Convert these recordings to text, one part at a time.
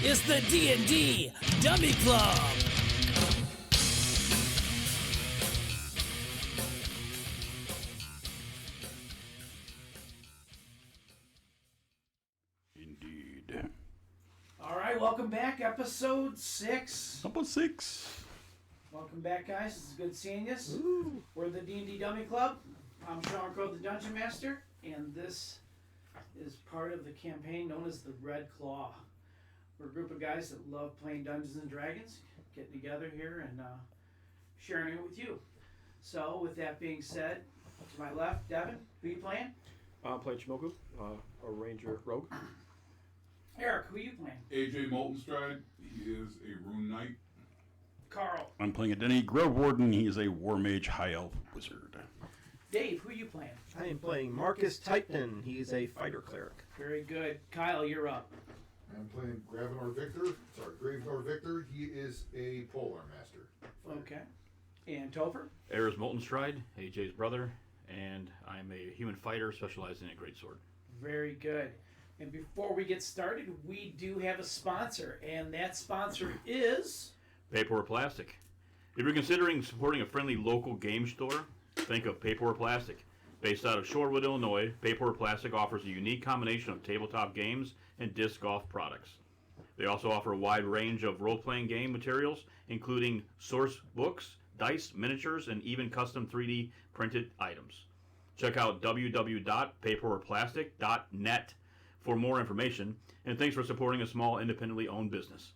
It's the D&D Dummy Club. Indeed. All right, welcome back. Episode 6. Number 6. Welcome back, guys. It's good seeing you. We're the D&D Dummy Club. I'm Sean Crow, the Dungeon Master, and this is part of the campaign known as the Red Claw. We're a group of guys that love playing Dungeons and Dragons, getting together here and sharing it with you. So, with that being said, to my left, Devin, who you playing? I'm playing Chimoku, a ranger rogue. Eric, who you playing? AJ Moltenstride, he is a rune knight. Carl. I'm playing a Denny Grove Warden. He is a War Mage High Elf Wizard. Dave, who you playing? I am playing Marcus Titan. He's a fighter cleric. Very good. Kyle, you're up. I'm playing Gravenor Victor. He is a polearm master. Okay. And Topher? Eris Moltenstride, AJ's brother, and I'm a human fighter specializing in a greatsword. Very good. And before we get started, we do have a sponsor, and that sponsor is... Paper or Plastic. If you're considering supporting a friendly local game store, think of Paper or Plastic. Based out of Shorewood, Illinois, Paper or Plastic offers a unique combination of tabletop games and disc golf products. They also offer a wide range of role-playing game materials, including source books, dice, miniatures, and even custom 3D printed items. Check out www.paperorplastic.net for more information, and thanks for supporting a small, independently owned business.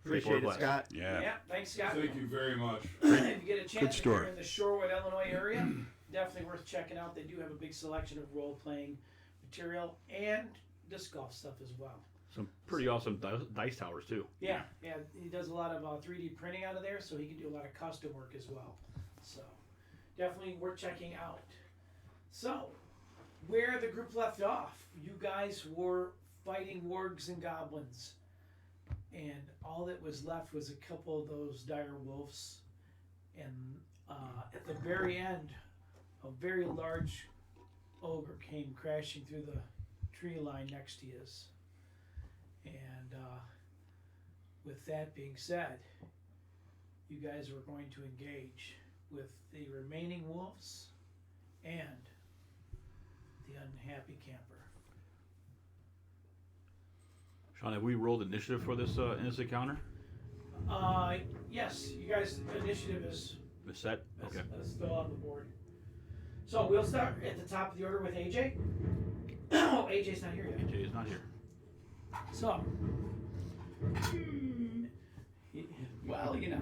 Appreciate it, Scott. Yeah, thanks, Scott. Thank you very much. If you get a chance, Good if store. you're in the Shorewood, Illinois area, definitely worth checking out. They do have a big selection of role-playing material and disc golf stuff as well. Some pretty awesome dice towers, too. Yeah, he does a lot of 3D printing out of there, so he can do a lot of custom work as well. So, definitely worth checking out. So, where the group left off, you guys were fighting wargs and goblins, and all that was left was a couple of those dire wolves, and at the very end, a very large ogre came crashing through the tree line next to you. And with that being said, you guys are going to engage with the remaining wolves and the unhappy camper. Sean, have we rolled initiative for this encounter? Yes, you guys' initiative is Is set? Okay. still on the board. So we'll start at the top of the order with AJ. Oh, AJ's not here yet. AJ is not here. So, well, you know.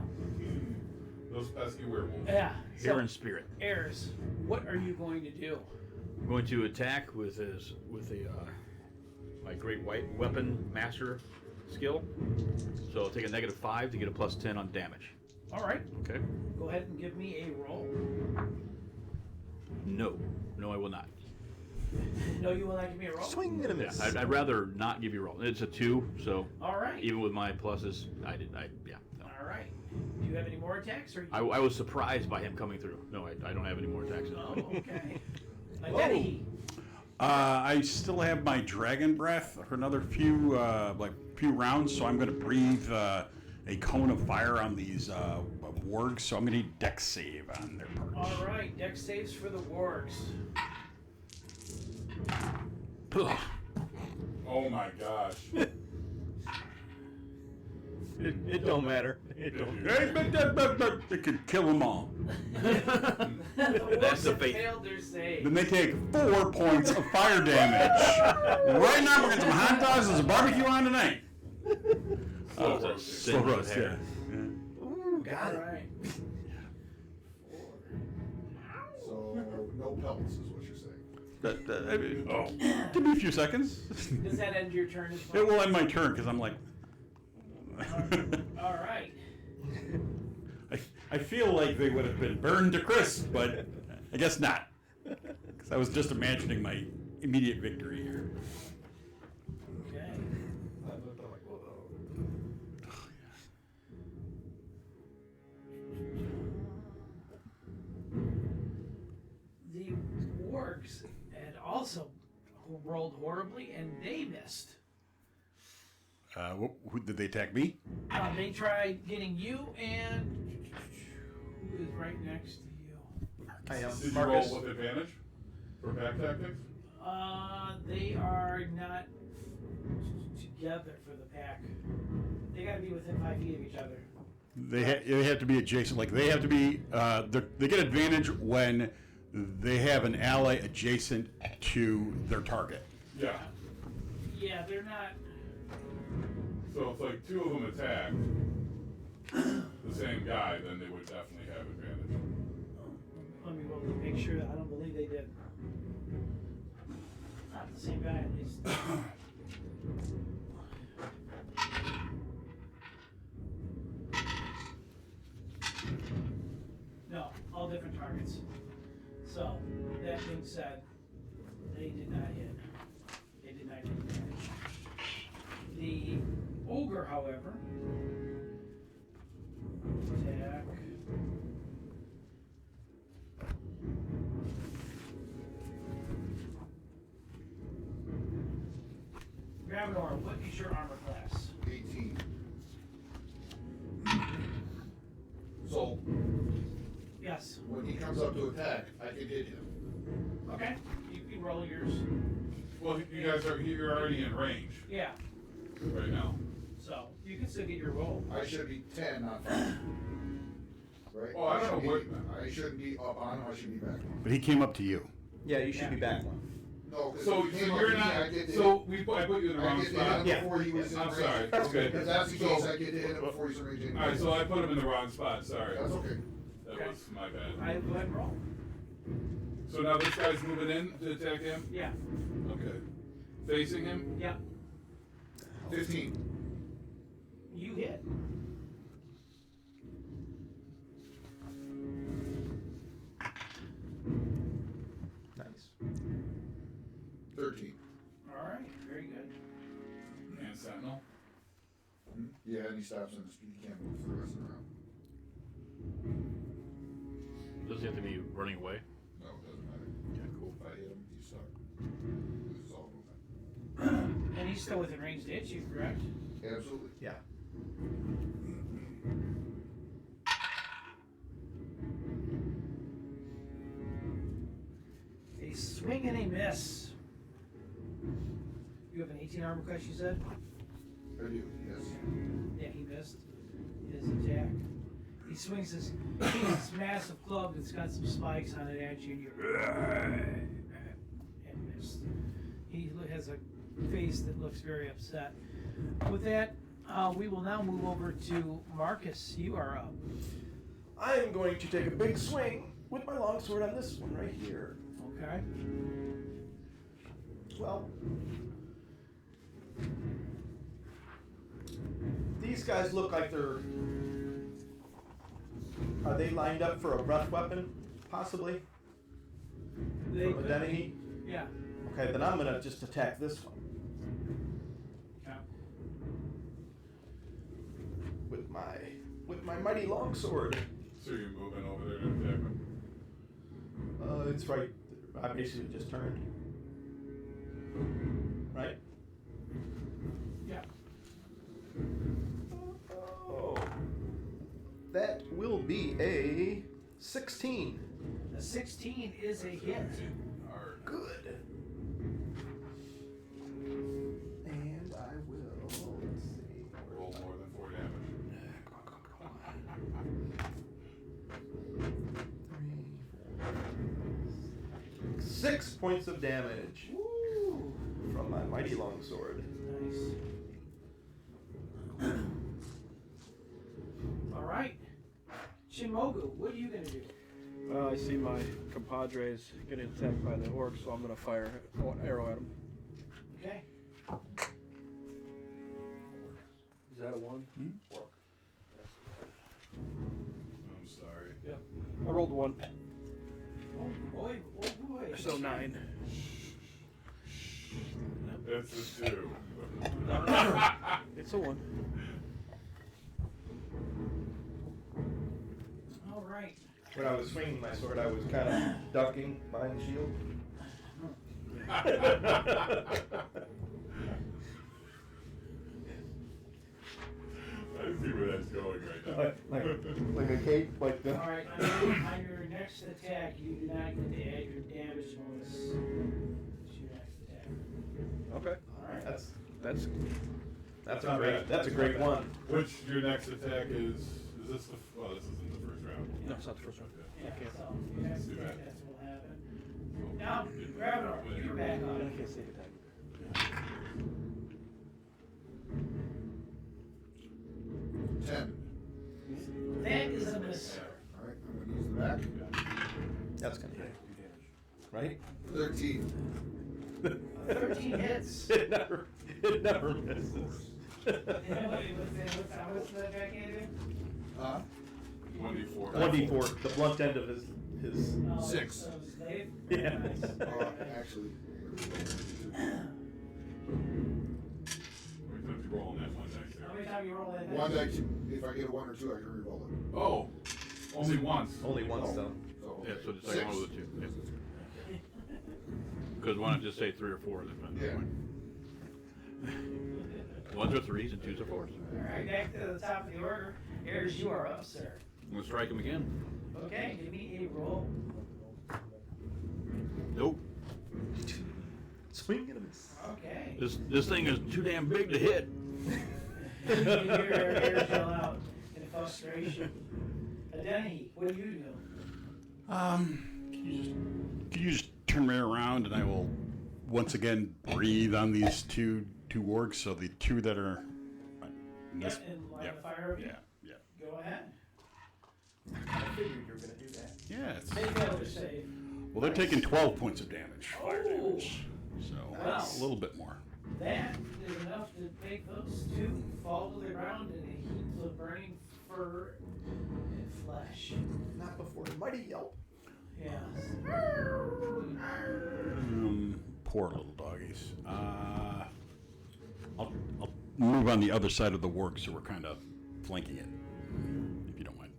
Those pesky werewolves. Yeah. Here in spirit. Eris, what are you going to do? I'm going to attack with my great white weapon master skill. So I'll take a -5 to get a +10 on damage. All right. Okay. Go ahead and give me a roll. No, I will not. No, you will not give me a roll? Swing and a Yeah, miss. I'd rather not give you a roll. It's a 2, so All right. even with my pluses, no. All right. Do you have any more attacks? Or I was surprised by him coming through. No, I don't have any more attacks. Oh, okay. Denny. I still have my Dragon Breath for another few rounds, so I'm going to breathe a cone of fire on these wargs, so I'm going to need Dex save on their part. All right. Dex saves for the wargs. Oh my gosh. It don't matter. It don't. It could kill them all. That's the fate. Failed their save. Then they take 4 points of fire damage. Right now, we're getting some hot dogs and some barbecue on tonight. Oh, it's a Slow singe roast, of yeah. hair. Ooh, got All it. right. So, no pelts is what you're saying. Give me a few seconds. Does that end your turn as well? It will end my turn because I'm like. All right. I feel like they would have been burned to crisp, but I guess not. Because I was just imagining my immediate victory here. Okay. The wargs had also rolled horribly, and they missed. Who, did they attack me? They tried getting you and who is right next to you? I am Did you Marcus. roll with advantage for pack tactics? They are not together for the pack. They got to be within 5 feet of each other. They have to be adjacent. Like they have to be. They get advantage when they have an ally adjacent to their target. Yeah. Yeah, they're not. So if like two of them attacked the same guy, then they would definitely have advantage. Let me roll to make sure. I don't believe they did. Not the same guy, at least. No, all different targets. So, that being said, they did not hit. They did not get advantage. The ogre, however, attack. Gravenor, what is your armor class? 18. So Yes. when he comes up to attack, I can hit him. Okay. You can roll yours. Well, you guys you're already in range Yeah. right now. So you can still get your roll. I should be 10, not 5. Right? Oh, I don't know what. I shouldn't be up on him, I should be back on. But he came up to you. Yeah, you should be back one. No, 'cause So if he came up you're to me, not. I get to So I put you in the I wrong get to hit spot. him Yeah. before he was in I'm range. sorry. That's good. If that's the So- case, I get to hit him before he's in range anyway. All right, so I put him in the wrong spot. Sorry, That's okay. that Okay. was my bad. I go ahead and roll. So now this guy's moving in to attack him. Yeah. Okay, facing him. Yeah. 15. You hit. Nice. 13. All right. Very good. And sentinel. Yeah, and he stops and he can't move for the rest of the round. Does he have to be running away? No, it doesn't matter. Yeah, cool. If I hit him, he's stuck. Loses all movement. And he's still within range to hit you, correct? Absolutely. Yeah. A swing and a miss. You have an 18 armor class, you said? I do, yes. Yeah, he missed his attack. He swings his massive club that's got some spikes on it at you, and you and missed. He has a face that looks very upset. With that, we will now move over to Marcus. You are up. I am going to take a big swing with my longsword on this one right here. Okay. Well, these guys look like they're. Are they lined up for a breath weapon, possibly? They From could identity? be. Yeah. Okay, then I'm gonna just attack this one Okay. with my mighty longsword. So you're moving over there to attack him. It's right. I basically just turned. Right? Yeah. Oh. That will be a 16. A 16 is a hit. Hard. Good. And I will. Let's see. Roll more than 4 damage. Three, 4, 6 points of damage Woo! from my mighty longsword. Nice. All right. Shimogu, what are you gonna do? I see my compadres getting attacked by the orcs, so I'm gonna fire an arrow at them. Okay. Is that a 1? I'm sorry. Yeah. I rolled 1, Oh boy, oh boy. so 9. That's a 2. It's a 1. All right. When I was swinging my sword, I was kind of ducking behind the shield. see where that's going right now. like a cape, like the. Alright, on your next attack, you do not get to add your damage bonus to your next attack. Okay. Alright. That's not a great. bad. That's a great one. Which your next attack is this the, well, this isn't the first round. No, it's not the first one. Yeah, so your next Do attack, that. that's what will happen. Now, Gravener, you're back on. I can't save attack. 10. That is a miss. Alright, I'm gonna use the back. That's gonna hit. Right? 13. 13 hits. It never misses. What's the attack again? 24. 24. The blunt end of his. Oh, 6. so slave? Yeah. Nice. Actually. We're going to be rolling that one dice How there. many times you roll that? One dice. If I get a 1 or 2, I can re-roll it. Oh, only once. Only once though. So, Yeah, so the second one with a 2. Yeah. Because why not just say 3 or 4? Yeah. 1s are 3s and 2s are 4s. Alright, back to the top of the order. Ayers, you are up, sir. I'm gonna strike him again. Okay, give me a roll. Nope. Swing and a miss. Okay. This thing is too damn big to hit. You hear Ayers yell out in frustration. Denny, what do you do? Can you just turn me around and I will once again breathe on these two wargs. So the two that are. In this, Yep, and line yeah, of fire of you? yeah. Go ahead. I figured you were gonna do that. Yeah. It's, They fail to save. well, they're taking 12 points of damage. Fire Oh. damage. So Wow. a little bit more. That is enough to make those two fall to the ground in a heap of burning fur and flesh. Not before the mighty yelp. Yes. Poor little doggies. I'll move on the other side of the work so we're kind of flanking it, if you don't mind.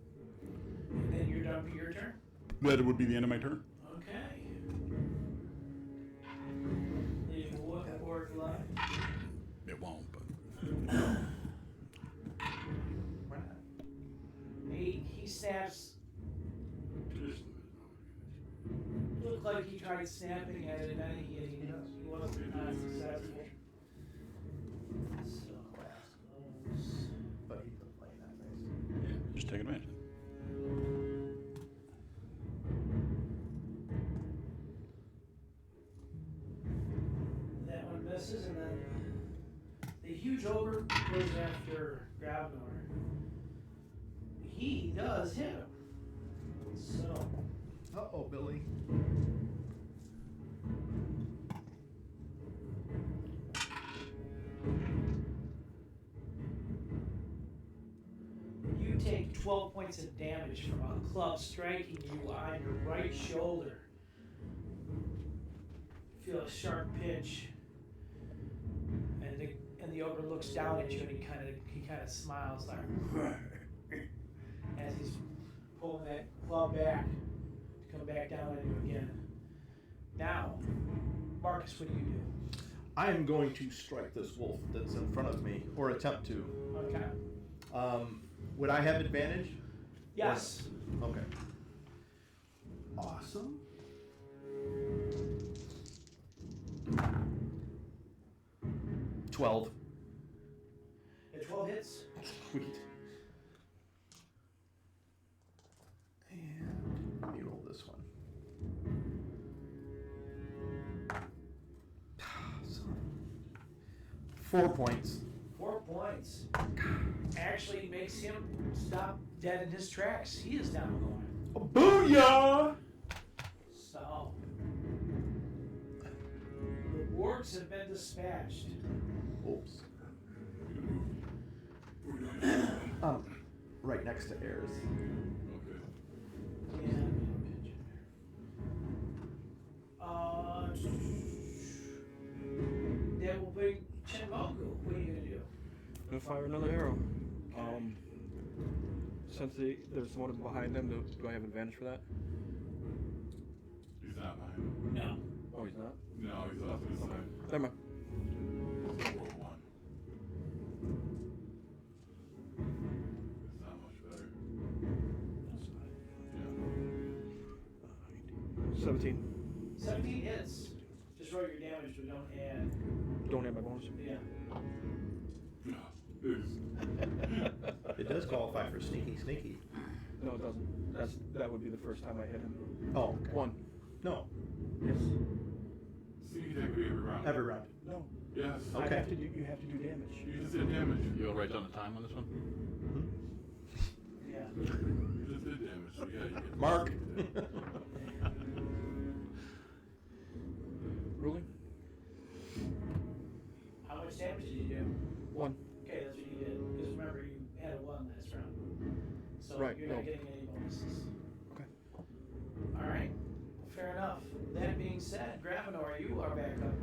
And then you're done for your turn? That would be the end of my turn. Okay. Leave what work left? It won't, but Why not? He snaps. Looked like he tried snapping at it and he wasn't successful. So that's close. But he's been playing that nice. yeah, just take advantage. That one misses, and then the huge ogre goes after Grabnor. He does hit him. So, Uh-oh, Billy. you take 12 points of damage from a club striking you on your right shoulder. Feel a sharp pinch, and the ogre looks down at you, and he kind of smiles like as he's pulling that club back to come back down at you again. Now, Marcus, what do you do? I am going to strike this wolf that's in front of me, or attempt to. Okay. Would I have advantage? Yes. Okay. Awesome. $12. The 12 hits. Sweet. And let me roll this one. Son. 4 points. 4 points. Actually makes him stop dead in his tracks. He is down going. Booyah! So, the wargs have been dispatched. Oops. Right next to Ayers. Okay. And, that will bring Chenmoku. What are you gonna do? I'm gonna fire another arrow. Since there's one behind them, do I have advantage for that? He's not mine. No. Oh, he's not? No, he's off to his side. Never mind. Roll 1. 17. 17 hits. Just roll your damage, but don't add. Don't have my bonus. Yeah. It does qualify for sneaky, sneaky. No, it doesn't. That would be the first time I hit him. Oh, okay. 1. No, Yes. Sneak attack would be every round. every round. No. Yes. Okay. You have to do damage. You just did damage. You want to write down the time on this one? Yeah. You just did damage. So yeah, you get Mark. Ruling? How much damage did you do? 1. Okay, that's what you did. Because remember, you had a 1 last round. So Right, you're not no. getting any bonuses. Okay. All right. Fair enough. That being said, Gravenor, you are back up.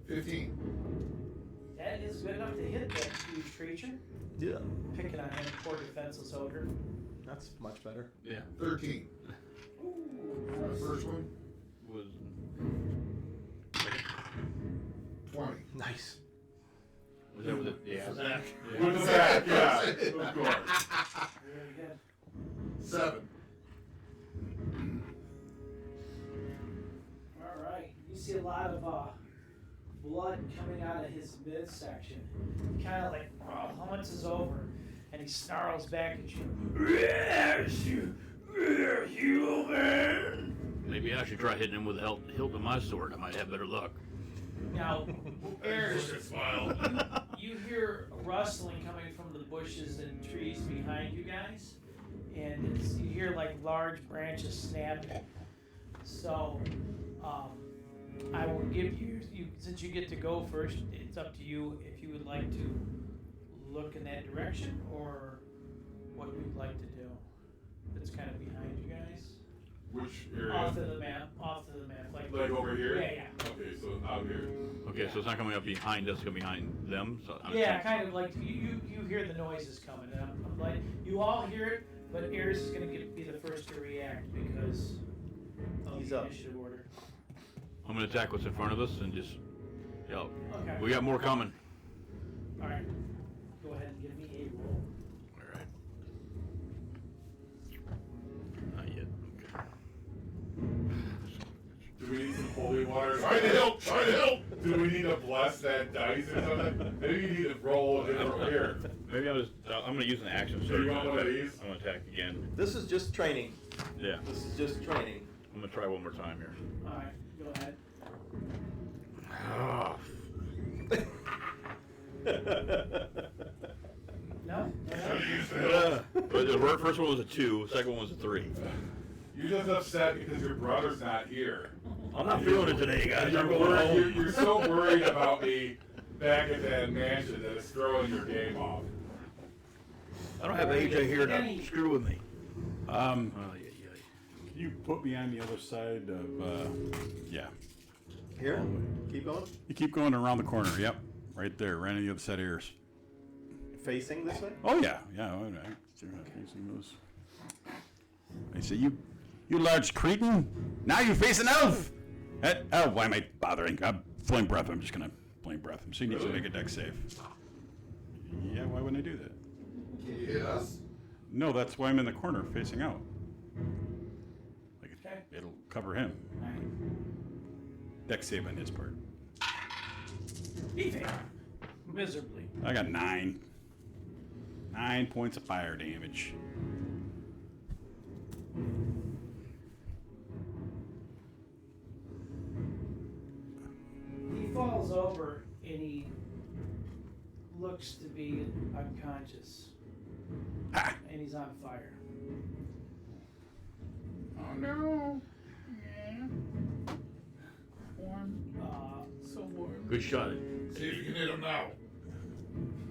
15. That is good enough to hit that huge creature. Yeah. Picking on him, poor defenseless ogre. That's much better. Yeah. 13. First one. Was 20. Nice. was that with it? Yeah. With the back, yeah. Of course. Very good. 7. All right. You see a lot of blood coming out of his midsection. He kind of like hummins over, and he snarls back at you. Yes, you're human. Maybe I should try hitting him with the hilt of my sword. I might have better luck. Now, Ayers, Smile. you hear rustling coming from the bushes and trees behind you guys, and you hear like large branches snapping. So, I will give you, since you get to go first, it's up to you if you would like to look in that direction or what you'd like to do. It's kind of behind you guys. Which area? Off to the map, Like over here? Yeah. Okay, so out here. Okay, so it's not coming up behind us, it's coming behind them. So I'm Yeah, kind of like you hear the noises coming, and I'm like, you all hear it, but Ayers is going to be the first to react because of He's the up. initiative order. I'm gonna attack what's in front of us and just yell. Okay. We got more coming. All right. Go ahead and give me a roll. All right. Not yet. Do we need some holy water? Try to help! Try to help! Do we need to bless that dice or something? Maybe you need to roll a different here. Okay. Maybe I'm gonna use an action So surge. you want one of these? I'm gonna attack again. This is just training. Yeah. This is just training. I'm gonna try one more time here. All right. Go ahead. Oh, No. but the first one was a 2, second one was a 3. You're just upset because your brother's not here. I'm not feeling it today, guys. I'm going home. You're so worried about me back at that mansion that it's throwing your game off. I don't have AJ here to screw with me. Can Oh, yeah. you put me on the other side of, yeah. Here? Keep going. You keep going around the corner, yep. Right there, right on the other side of yours. Facing this way? Oh, yeah, all right. Facing those. I say, you large cretin, now you're facing elf! Oh, why am I bothering? Flame breath, I'm just gonna flame breath him. So he needs to make a dex save. Yeah, why wouldn't I do that? Can you hit us? No, that's why I'm in the corner, facing out. Like Okay. it'll cover him. All right. Dex save on his part. He failed. Miserably. I got 9. 9 points of fire damage. He falls over and he looks to be unconscious. Ah! And he's on fire. Oh no. So warm. Good shot. See if you can hit him now.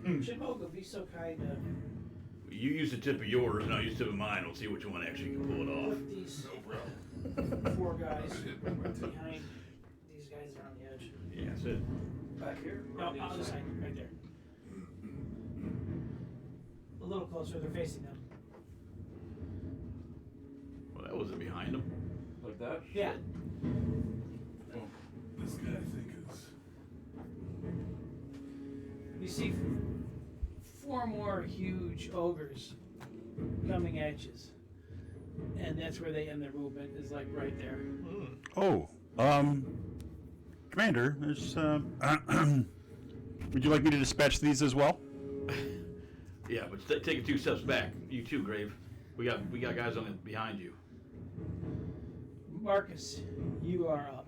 Chimoga, be so kind to You use the tip of yours, and I'll use the tip of mine. We'll see which one actually can pull it off. put these No problem. 4 guys behind these guys that are on the edge. Yeah, that's it. Back here? No, on the side, right there. A little closer, they're facing them. Well, that wasn't behind him. Like that? Yeah. Well, this guy I think is. You see 4 more huge ogres coming at you. and that's where they end their movement. Is like right there. Oh, Commander, there's. Would you like me to dispatch these as well? Yeah, but take it 2 steps back. You too, Grave. We got guys on behind you. Marcus, you are up.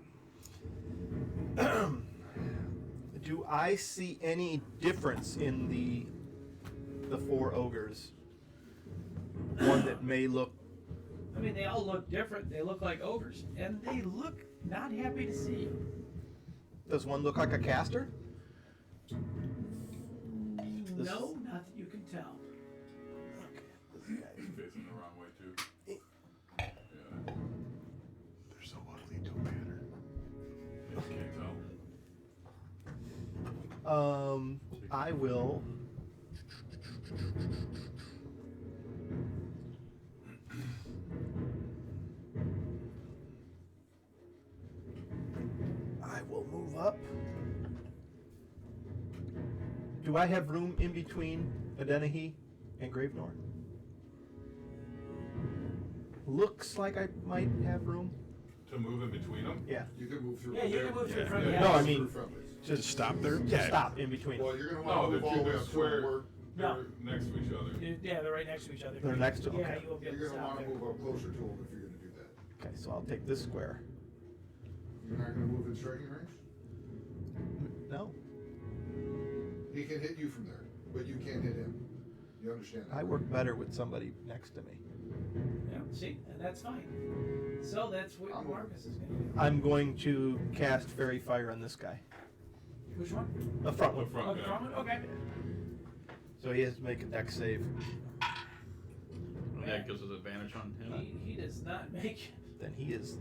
Do I see any difference in the 4 ogres? One that may look. I mean, they all look different. They look like ogres, and they look not happy to see you. Does one look like a caster? This- No, not that you can tell. He's facing the wrong way too. Yeah. They're so ugly, don't matter. You can't tell. I will. I will move up. Do I have room in between Adenahi and Gravenor? Looks like I might have room. To move in between them? Yeah. You can move through. Yeah, you there. can move through Yeah. from the No, I house. mean, Through front ways. Just stop there? Just stop in between. Well, you're gonna No, want to move all the way they're up to square. where No. They're next to each other. Yeah, they're right next to each other. They're next to- Yeah, okay. you will be able you're to gonna stop want there. to move up closer to them if you're gonna do that. Okay, so I'll take this square. You're not gonna move in striking range. No, He can hit you from there, but you can't hit him. You understand that? I work better with somebody next to me. Yeah, see, and that's fine. So that's what I'm Marcus is going to do. I'm going to cast Fairy Fire on this guy. Which one? The front The one. Oh, front the guy. front one? Okay. So he has to make a dex save. That gives us advantage on him. He does not make. Then he is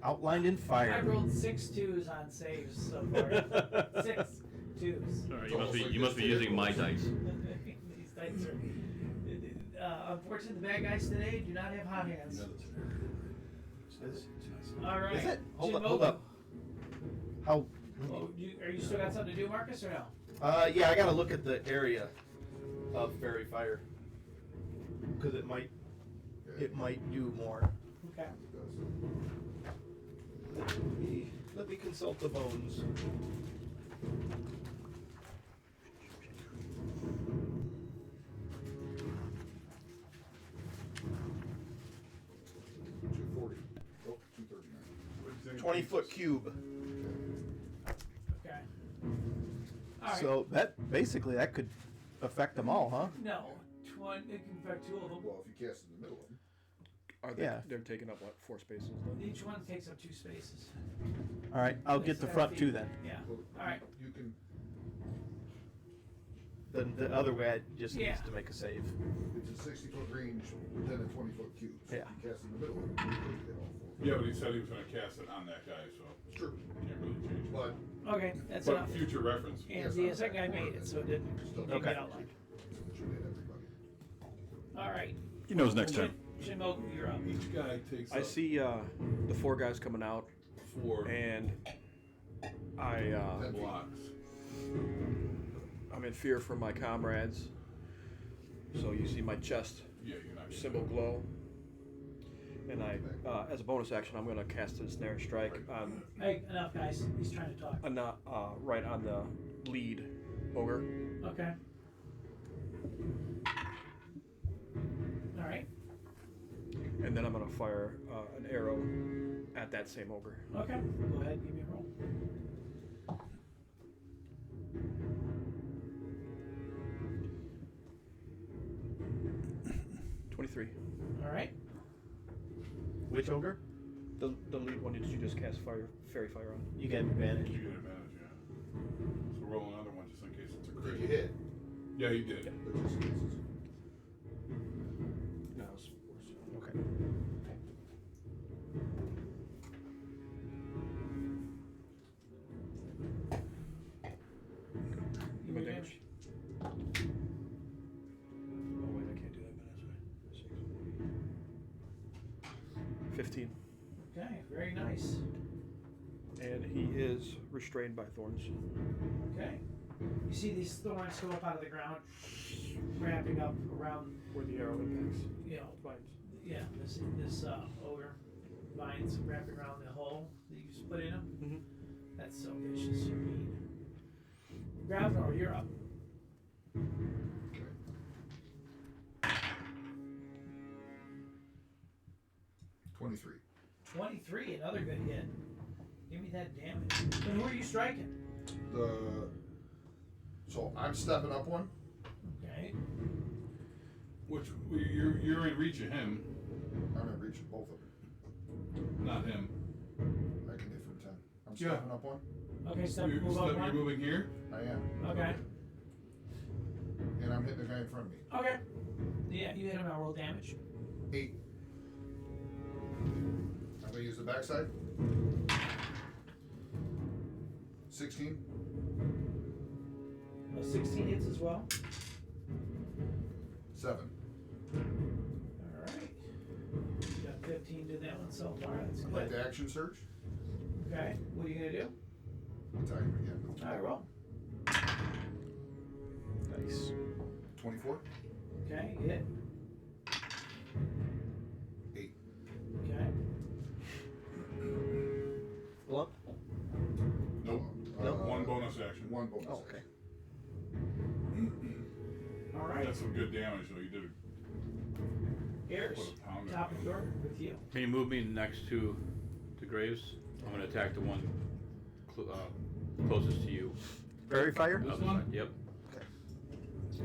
outlined in I fire. rolled 6 2s on saves so far. 6 2s. Sorry, you must be using my dice. These dice are. Unfortunately, the bad guys today do not have hot hands. All right. Is it? Hold Jim up, hold Ogle. up. How? Oh, are you still got something to do, Marcus, or no? Yeah, I gotta look at the area of Fairy Fire because it might do more. Okay. Let me consult the bones. $240. Oh, $239. 20-foot cube. Okay. All right. So that could affect them all, huh? No. It can affect 2 of them. Well, if you cast in the middle of them. Are they? Yeah. They're taking up what, 4 spaces then? Each one takes up 2 spaces. All right, I'll get the front two then. Yeah. Well, All right. You can. Then the other guy just Yeah. needs to make a save. It's a 60-foot range within a 20-foot cube. So Yeah. if you cast in the middle of them, you can hit all 4. Yeah, but he said he was going to cast it on that guy, so It's true. can't really change it. But Okay, that's But enough. future reference. And the second guy made it, so it didn't Okay. get outlined. it should hit everybody. All right. He knows next time. Jim Ogle, you're up. Each guy takes I up see the 4 guys coming out, 4 and I blocks. I'm in fear for my comrades. So you see my chest Yeah, you're not getting symbol glow, and I, as a bonus action, I'm going to cast a snare strike on Hey, enough, guys. He's trying to talk. right on the lead ogre. Okay. All right. And then I'm going to fire an arrow at that same ogre. Okay. Go ahead. Give me a roll. All right. Which ogre? The lead one that you just cast fairy fire on. You get advantage. You get advantage, yeah. So roll another one just in case it's a Did crit. you hit? Yeah, you did. But just in case it's- No, it's worse. Okay. Give me your damage. Oh wait, I can't do that. But that's right. 15. Okay. Very nice. And he is restrained by thorns. Okay. You see these thorns go up out of the ground, wrapping up around, Where the arrow impacts. you know, Vines. Yeah, this ogre vines wrapping around the hole that you just put in them. Mhm. That's so vicious. You're mean. Gravnor, you're up. Okay. 23. 23, another good hit. Give me that damage. And who are you striking? So I'm stepping up one. Okay. Which you're in reach of him, I'm in reach of both of them. not him. I can hit from 10. I'm Yeah. stepping up one. Okay, step You're, move up you're one. moving here. I am. Okay. And I'm hitting the guy in front of me. Okay. Yeah, you hit him. I'll roll damage. 8. I'm gonna use the backside. 16. 16 hits as well. 7. Alright. You got 15 to that one so far. That's I'd like good. to action search. Okay. What are you going to do? Attack him again. Alright, roll. Nice. 24. Okay, hit. 8. Okay. Lump. Nope. No. One bonus action. One bonus. Oh, okay. Alright. That's some good damage though. You did. Airs. Put a pound Top in of it. your with you. Can you move me next to Graves? I'm gonna attack the one closest to you. Fairy fire? This Other one? side. Yep.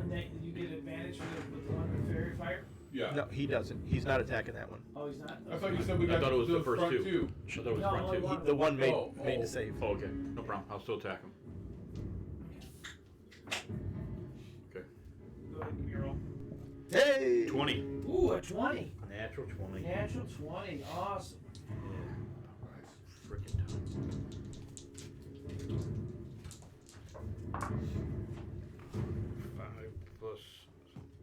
And then you get advantage with the one with fairy fire? Yeah. No, he doesn't. He's not attacking that one. Oh, he's not? I thought you said we I got thought it was the first front two. I thought it was No, front only two. one. The one made Oh, made oh. the save. Oh, okay. No problem. I'll still attack him. Okay. Go ahead and give me a roll. Hey! 20. Ooh, a 20. Natural 20. Natural 20. Awesome. Freaking time. 5 plus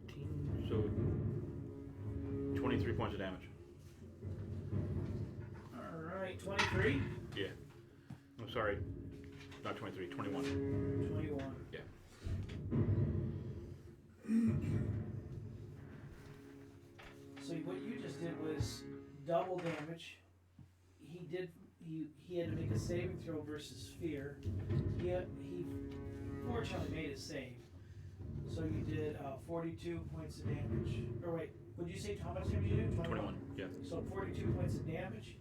17, so 23 points of damage. Alright, 23. Yeah. I'm sorry. Not 23, 21. 21. Yeah. So what you just did was double damage. He had to make a saving throw versus fear. He fortunately made a save. So you did 42 points of damage. Or wait, would you say how much damage you did? 21. Yeah. So 42 points of damage.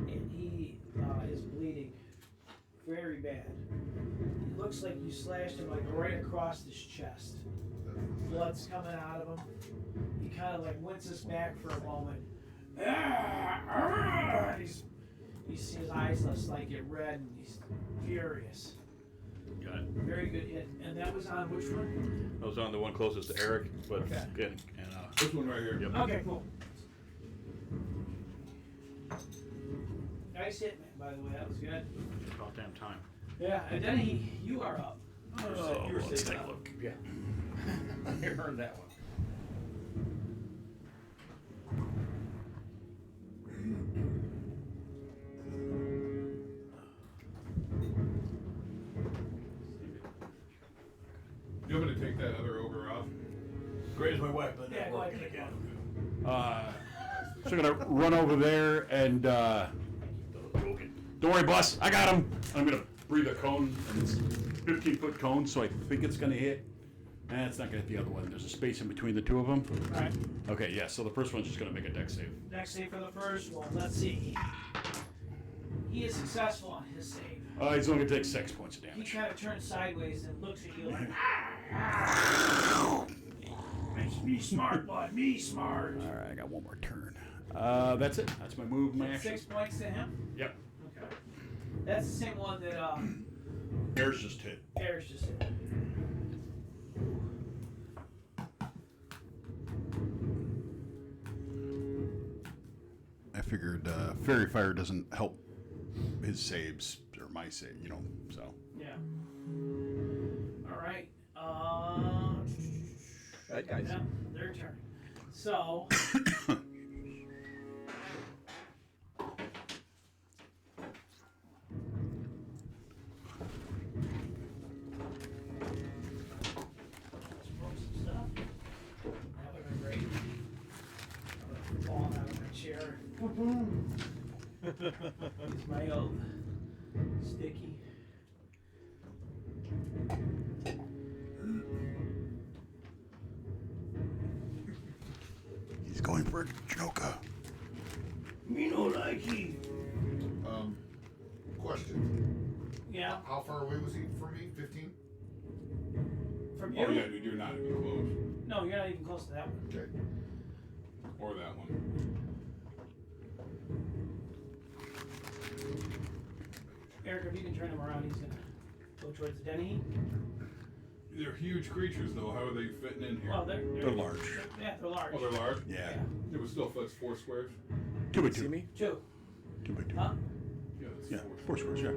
And he is bleeding very bad. It looks like you slashed him like right across his chest. Blood's coming out of him. He kind of like winces back for a moment. You see his eyes just like get red and he's furious. Got it. Very good hit. And that was on which one? I was on the one closest to Eric, but Okay. again, and This one right here. Yep. Okay, cool. Nice hit, man, by the way. That was good. about damn time. Yeah, and then you are up. Oh, You were let's saved take a up. look. Yeah. I earned that one. You want me to take that other ogre off? Graze my weapon. Yeah, go ahead. again. So I'm gonna run over there and don't worry, boss, I got him. I'm gonna breathe a cone, and it's 15-foot cone, so I think it's gonna hit. It's not gonna hit the other one. There's a space in between the two of them. Alright. Okay, yeah. So the first one's just gonna make a dex save. Next save for the first one. Let's see. He is successful on his save. He's only gonna take 6 points of He damage. kind of turns sideways and looks at you like, makes me smart, bud. Me smart. All right, I got one more turn. That's it. That's my move, my action. 6 points to him. Yep. Okay. That's the same one that Air's just hit. Eric's just hit. I figured Fairy Fire doesn't help his saves or my save, so. Yeah. All right. Right, guys. Yeah, their turn. So. Let's roll some stuff. That would have been great. chair. Use my old sticky. He's going for a joker. Me no like it. Question. Yeah, How far away was he from me? 15? from you? Oh yeah, dude, you're not even close. No, you're not even close to that one. Okay. Or that one. Eric, if you can turn him around, he's gonna go towards the Denny. They're huge creatures, though. How are they fitting in here? Well, They're large. Yeah, they're large. Oh, they're large. Yeah. It was still fits 4 squares. 2 by See 2. me? 2. 2 by 2. Huh? Yeah, that's Yeah, 4 4 squares, yeah.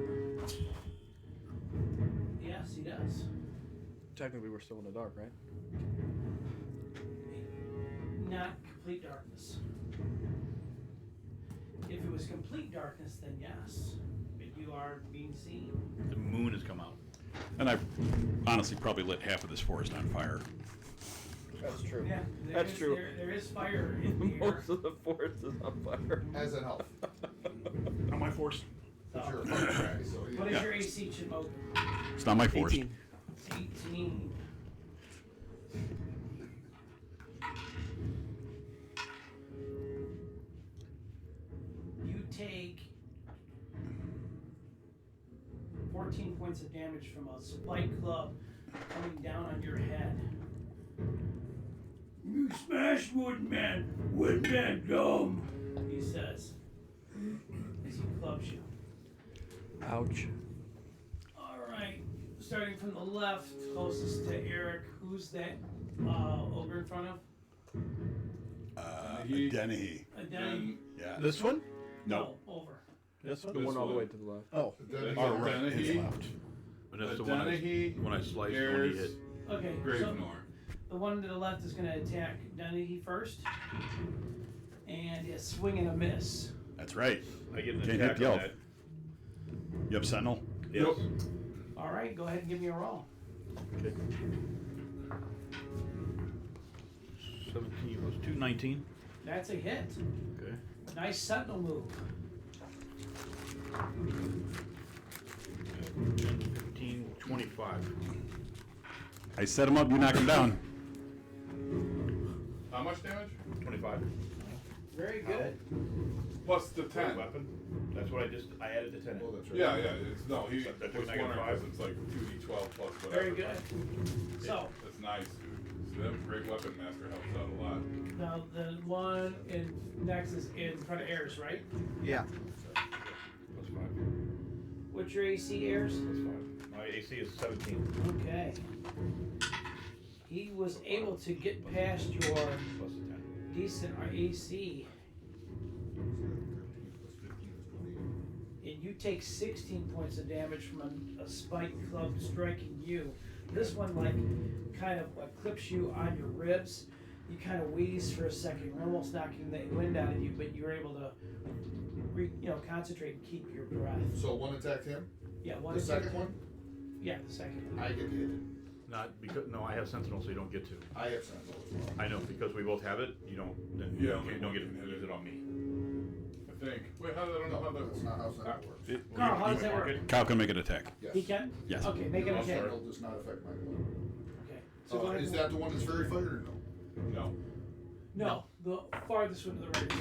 Yes, he does. Technically, we're still in the dark, right? Not complete darkness. If it was complete darkness, then yes. But you are being seen. The moon has come out. And I honestly probably lit half of this forest on fire. That's true. Yeah, That's true. There is fire in the air. Most of the forest is on fire. As an elf. Not my forest. But you're a fire guy, so What yeah. is your AC, Chimoku? It's not my forest. 18. 18. You take 14 points of damage from a spike club coming down on your head. You smash Woodman. Woodman dumb. He says, as he clubs you. Ouch. All right, starting from the left, closest to Eric. Who's that ogre in front of? A Denny. A Denny? Yeah. This one? No. Over. This one? The This one all the one. way to the left. Oh. Then Oh, right. Dennehy. His left. And that's A the one Dennehy, when I sliced when he Ayers, hit. Okay, so Gravenor. the one to the left is going to attack Dennehy first. And a swing and a miss. That's right. I get an Can't hit attack the on elf. that. You have Sentinel? Yes. All right, go ahead and give me a roll. Okay. 17 plus 2, 19. That's a hit. Okay. Nice sentinel move. 10, 15, 25. I set him up, you knock him down. How much damage? 25. Very good. Plus the 10. Weapon. That's what I added the 10 in. Oh, that's right. Yeah, yeah. It's no. He That was took wondering -5. because it's like 2d12 plus whatever. Very good. So, That's nice, dude. So that great weapon master helps out a lot. now the one next is in front of Ayers, right? Yeah. Plus 5. What's your AC, Ayers? Plus 5. My AC is 17. Okay. He was able to get past your Plus the 10. decent AC, Plus 15 is 20. and you take 16 points of damage from a spike club striking you. This one, like, kind of clips you on your ribs. You kind of wheeze for a second, almost knocking the wind out of you, but you're able to, concentrate and keep your breath. So one attacked him. Yeah, one The attack- second one, Yeah, the second one. I get to hit it. Not because I have Sentinel, so you don't get to. I have sentinel as well. I know because we both have it. You don't. Then Yeah, you only don't one get to can hit use it. it on me. I think. Wait, how? I don't know how that That's works. not how sentinel works. Carl, how does that Mark work? it? Kyle can make an attack. Yes. He can? Yes. Okay, make an I'll attack. start. Sentinel does not affect my blood. Okay. So go ahead. Is that the one that's very fired or no? No. No, the farthest one to the right.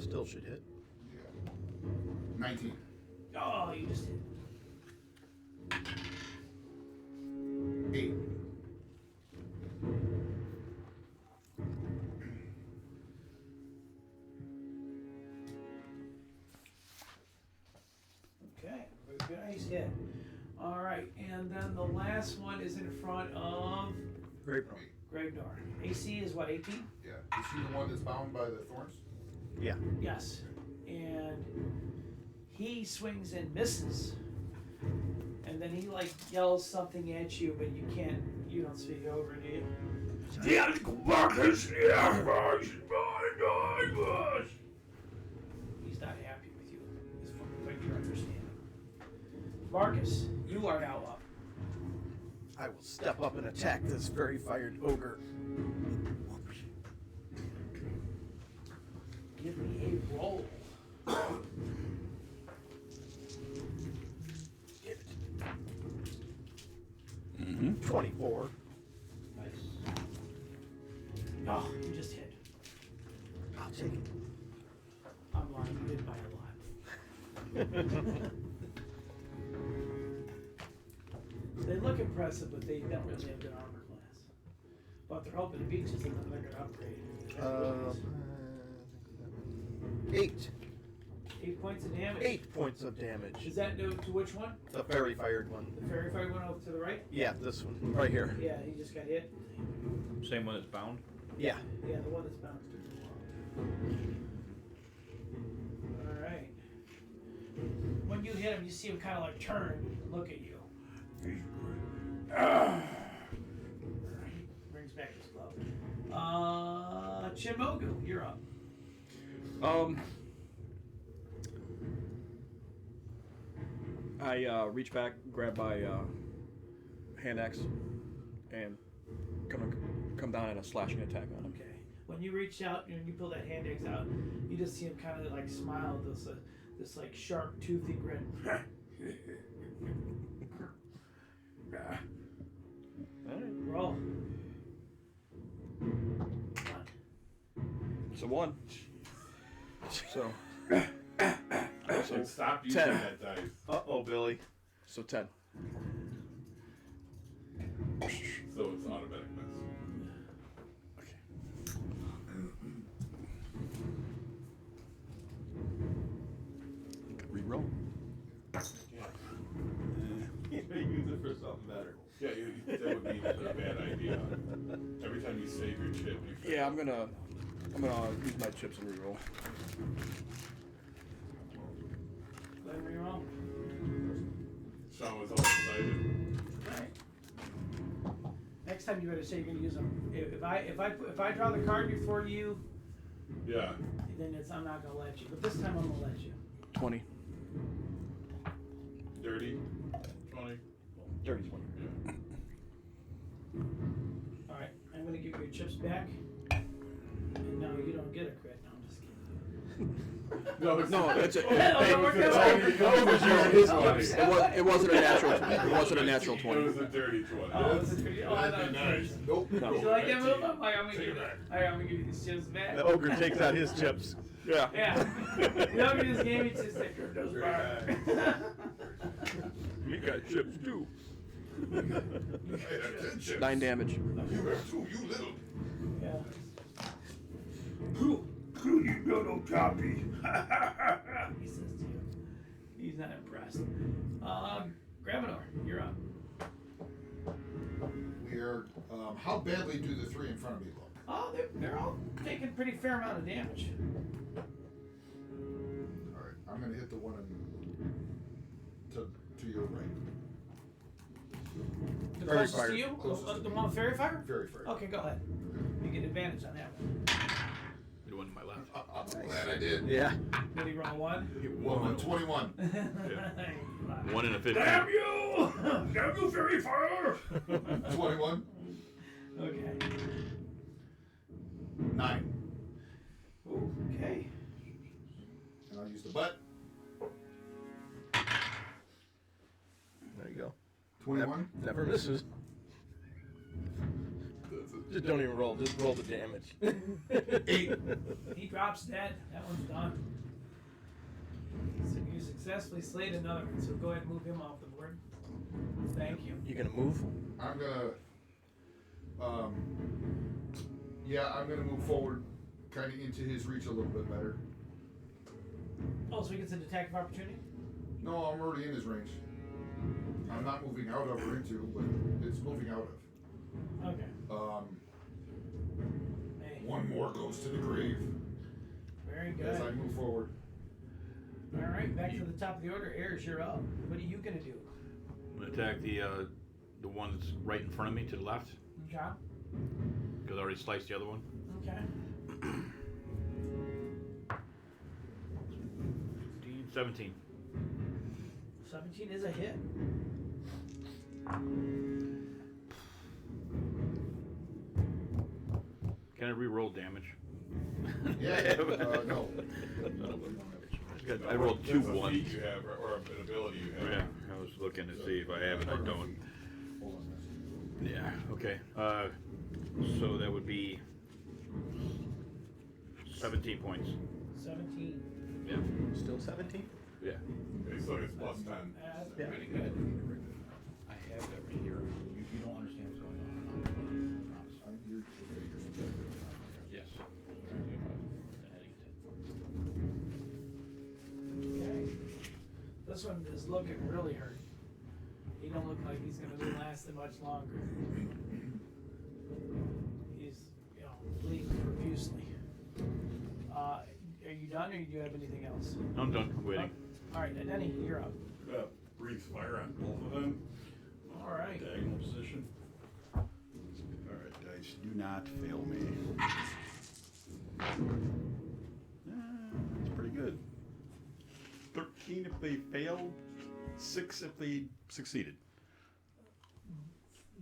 Still should hit. Yeah. 19. Oh, you just hit. 8. Okay, very nice hit. All right, and then the last one is in front of Great. Gravenor. AC is what, 18? Yeah. Is he the one that's bound by the thorns? Yeah. Yes. And he swings and misses. And then he yells something at you, but you don't speak over, do you? He's not happy with you, is from what you're understanding. Marcus, you are now up. I will step up and attack this very fired ogre. Oh, you just hit. I'll take it. I'm lying. You did by a lot. They look impressive, but they don't really have good armor class. But they're hoping to beat you, so they're going to upgrade. 8. 8 points of damage. 8 points of damage. Is that to which one? The fairy fired one. The fairy fire went over to the right? Yeah, this one. Right here. Yeah, he just got hit. Same one that's bound. Yeah. Yeah, the one that's bound. Alright. When you hit him, you see him kind of like turn and look at you. Brings back his glove. Chimogu, you're up. I reach back, grab my hand axe, and come down in a slashing attack on him. Okay. When you reach out and you pull that hand axe out, you just see him kind of like smile with this like sharp, toothy grin. Roll. It's a 1. So Stop using 10. that dice. Uh-oh, Billy. So 10. So it's automatic miss. Reroll. You may use it for something better. Yeah, that would be a bad idea. Every time you save your chip, you fail. Yeah, I'm gonna use my chips and reroll. Go ahead and reroll. Sean was all excited. Alright. Next time you better say you're gonna use them. If I draw the card before you, Yeah. then I'm not gonna let you. But this time I'm gonna let you. 20. Dirty. 20. Dirty 20. Yeah. Alright, I'm gonna give you your chips back. And no, you don't get a crit. No, I'm just kidding. No, That's it. It wasn't a natural. It wasn't a natural It 20. was a dirty 20. Oh, it's a pretty. Oh, I thought it was Nice. nice. Nope. You like that move? I'm gonna give you. I'm gonna give you these chips back. The ogre takes out his chips. Yeah. Yeah. You know, this game, it's just like those bar. You got chips too. Attention. 9 damage. You have 2, you little. Yeah. Who you little copy? He says to you. He's not impressed. Gravenor, you're up. We are. How badly do the 3 in front of me look? Oh, they're all taking a pretty fair amount of damage. All right, I'm gonna hit the one to your right. The Fairy closest fire. to you? Closest The one with fairy fire? Very fair. Okay, go ahead. You get advantage on that one. The one to my left. I'm glad I did. Yeah. Did he roll a 1? 21. 1 and a 15. Damn you! Damn you, fairy fire! 21. Okay. 9. Okay. And I'll use the butt. There you go. 21. Never misses. Just don't even roll. Just roll the damage. 8. He drops dead. That one's done. So you successfully slayed another one, so go ahead and move him off the board. Thank you. You gonna move? I'm gonna. Yeah, I'm gonna move forward, kind of into his reach a little bit better. Oh, so he gets an attack of opportunity? No, I'm already in his range. I'm not moving out of or into, but it's moving out of. Okay. Hey, One more goes to the grave very as I good. move forward. All right, back to the top of the order. Ayers, you're up. What are you gonna do? I'm gonna attack the one that's right in front of me to the left, Okay. because I already sliced the other one. Okay. 15, 17. 17 is a hit. Can I re-roll damage? Yeah, no. I rolled 2 That's a ones. feat you have, or an ability you have. Yeah, I was looking to see if I have it. I don't. Hold on. Yeah. Okay. So that would be 17 points. 17. Yeah. Still 17? Yeah. Okay, so it's plus 10. That's Yeah. pretty good. I have that right here. You don't understand what's going on. I'm here to figure it out. Yes. Okay. This one is looking really hurt. He don't look like he's gonna be lasting much longer. He's, bleeding profusely. Are you done, or do you have anything else? I'm done. I'm waiting. All right, Denny, you're up. Breathe fire on both of them. All right. Diagonal position. All right, dice, do not fail me. That's pretty good. 13 if they failed, 6 if they succeeded.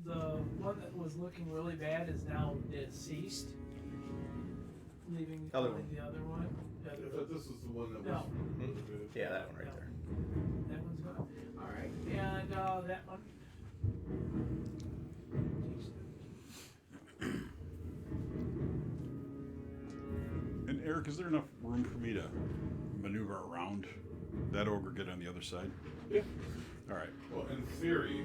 The one that was looking really bad is now deceased, leaving Other only one. the other one. I thought this was the one that was. No. Yeah, that one right there. That one's gone. All right, and that one. And Eric, is there enough room for me to maneuver around that ogre, get on the other side? Yeah. All right. Well, in theory,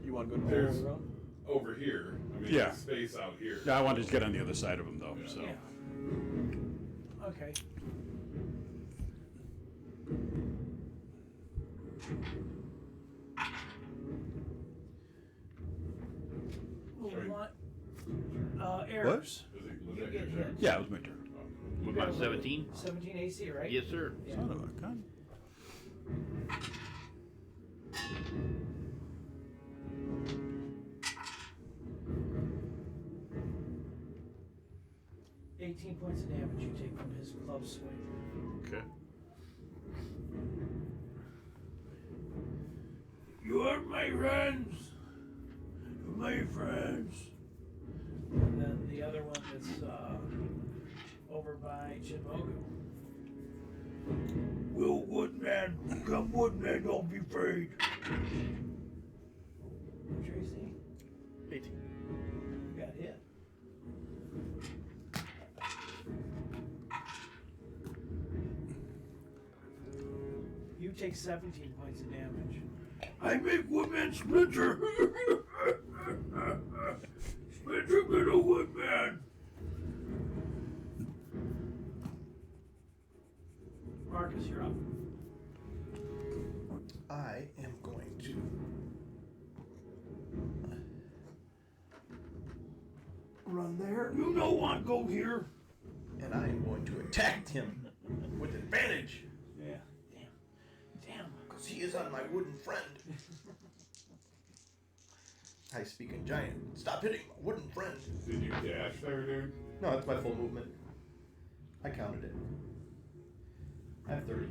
You want to go There's- all around? over here, I mean, Yeah. there's space out here. Yeah, I wanted to get on the other side of him though. Yeah. So. Yeah. Okay. We Sorry. want errors. Was it, was You that get your hit. turn? Yeah, it was my turn. What about 17? 17 AC, right? Yes, sir. Yeah. Son of a gun. $18 points of damage you take from his club swing. Okay. You are my friends. My friends. And then the other one that's over by Chimogu. Will Woodman, come Woodman, don't be afraid. Tracy, 18. you got hit. You take 17 points of damage. I make Woodman splinter. Splinter little Woodman. Marcus, you're up. I am going to run there, You don't want to go here. and I am going to attack him with advantage, Yeah. Damn. because he is on my wooden friend. I speak in giant. Stop hitting my wooden friend. Did you dash there, dude? No, that's my full movement. I counted it. I have 30.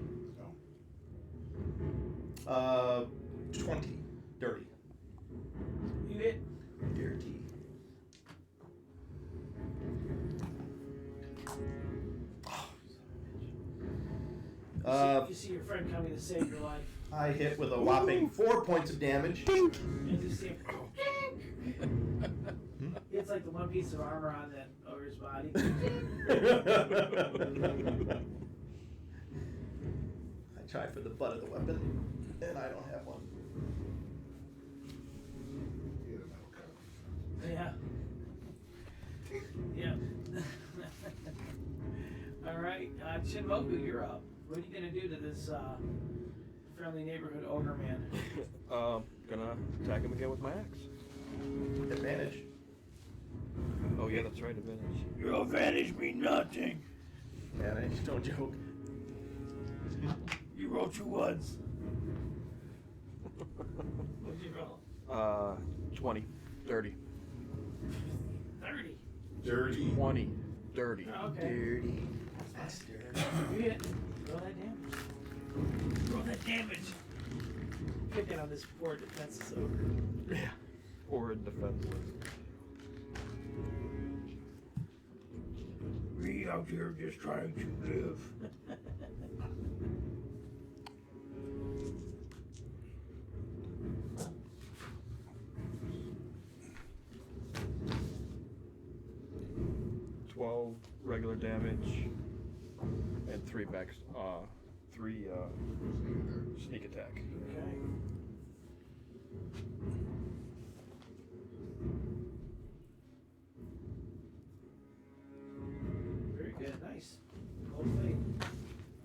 No. 20. Dirty. You hit. Dirty. You see your friend coming to save your life. I hit with a whopping 4 points of damage. And you see him. It's like the one piece of armor on that ogre's body. I try for the butt of the weapon, and I don't have one. He had a metal cup. Yeah. Yeah. All right, Chinmoku, you're up. What are you gonna do to this friendly neighborhood ogre man? Gonna attack him again with my axe. Advantage. Oh yeah, that's right, advantage. Your advantage mean nothing. Advantage, don't joke. You roll 2 ones. What'd you roll? 20. Dirty. 30. Dirty. 20. Dirty. Okay. Dirty. That's dirty. You hit. Roll that damage. Roll that damage. Hit that on this poor defenseless ogre. Yeah. Or in defense. Me out here just trying to live. 12 regular damage, and 3 sneak attack. Okay. Very good. Nice. Hopefully.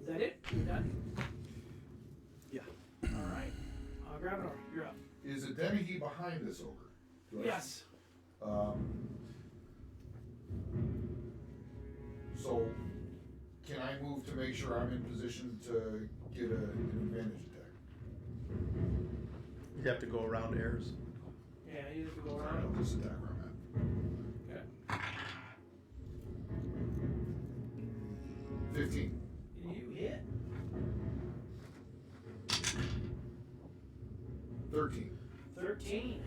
Is that it? You're done? Yeah. All right. Gravitar, you're up. Is a Demi behind this ogre? Do I- Yes. So, can I move to make sure I'm in position to get an advantage attack? You have to go around airs. Yeah, you have to go I'll around. just attack where I'm Okay. at. 15. You hit. 13. 13.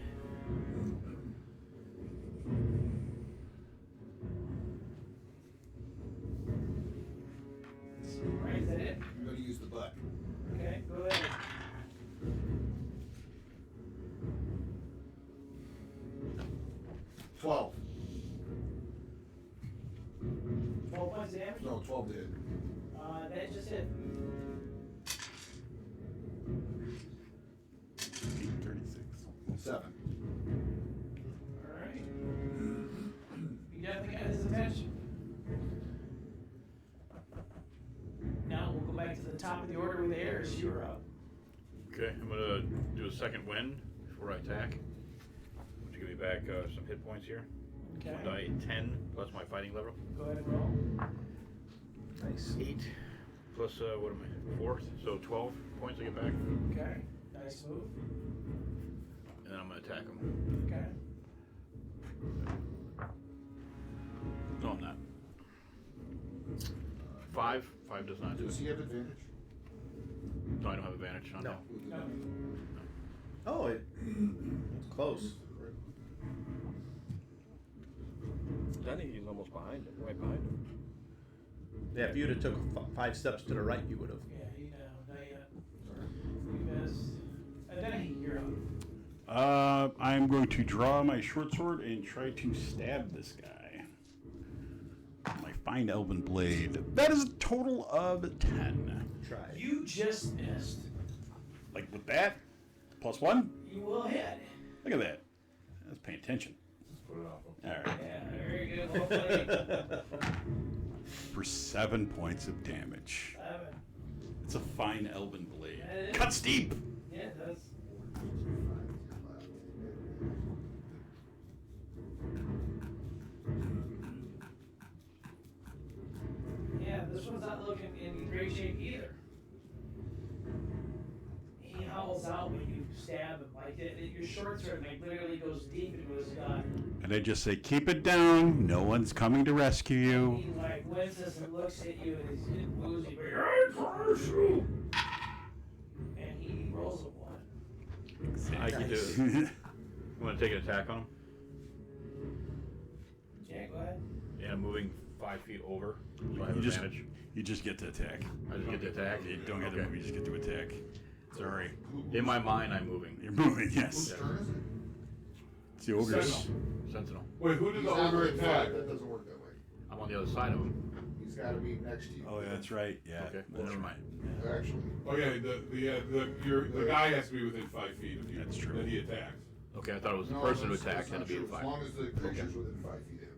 Right, is that it? I'm going to use the butt. Okay, go ahead. $12. 12 points of damage? No, 12 did. That just hit. 36. 7. Alright. You definitely got his attention. Now we'll go back to the top of the order with the airs. You're up. Okay, I'm gonna do a second wind before I attack. Would you give me back some hit points here? Okay. Die 10 plus my fighting level. Go ahead and roll. Nice. 8 plus what am I? 4th, so 12 points I get back, and Okay. Nice move. then I'm gonna attack him. Okay. No, I'm not. 5 does not do Does it. he have advantage? No, I don't have advantage on No. that. With the No. Demi? Oh, it's close. Denny, he's almost behind him, right behind him. Yeah, if you'd have took 5 steps to the right, you would have. Yeah, you know, not yet. You missed. And then you're up. I'm going to draw my short sword and try to stab this guy. My fine elven blade. That is a total of 10. Try. You just missed. Like with that, +1. You will hit. Look at that. I was paying attention. Put it off. All right. Yeah, very good. Well played. For 7 points of damage. 7. It's a fine elven blade. That is. Cuts deep. Yeah, it does. Yeah, this one's not looking in great shape either. He howls out when you stab him. Like your short sword like literally goes deep into his gut. And I just say, keep it down. No one's coming to rescue you. He like winces and looks at you and he's woozy. I curse you. And he rolls a 1. I can do it. You want to take an attack on him? Yeah, go ahead. Yeah, I'm moving 5 feet over, so I have You just, advantage. you just get to attack. I just get to attack. You don't get to move, you just get to attack. Sorry. In my mind, I'm moving. You're moving, Whose yes. turn is it? It's the ogres. Sentinel. Wait, who did He's the not ogre very far. attack? That doesn't work that way. I'm on the other side of him. He's got to be next to you. Oh, yeah, that's right. Yeah. Okay, well, never mind. Actually, Oh yeah, the guy has to be within 5 feet of you. That's true. That he attacks. Okay, I thought it was the no, person who that's attacked had not to be true. at 5. As long as the creature's within 5 feet of him.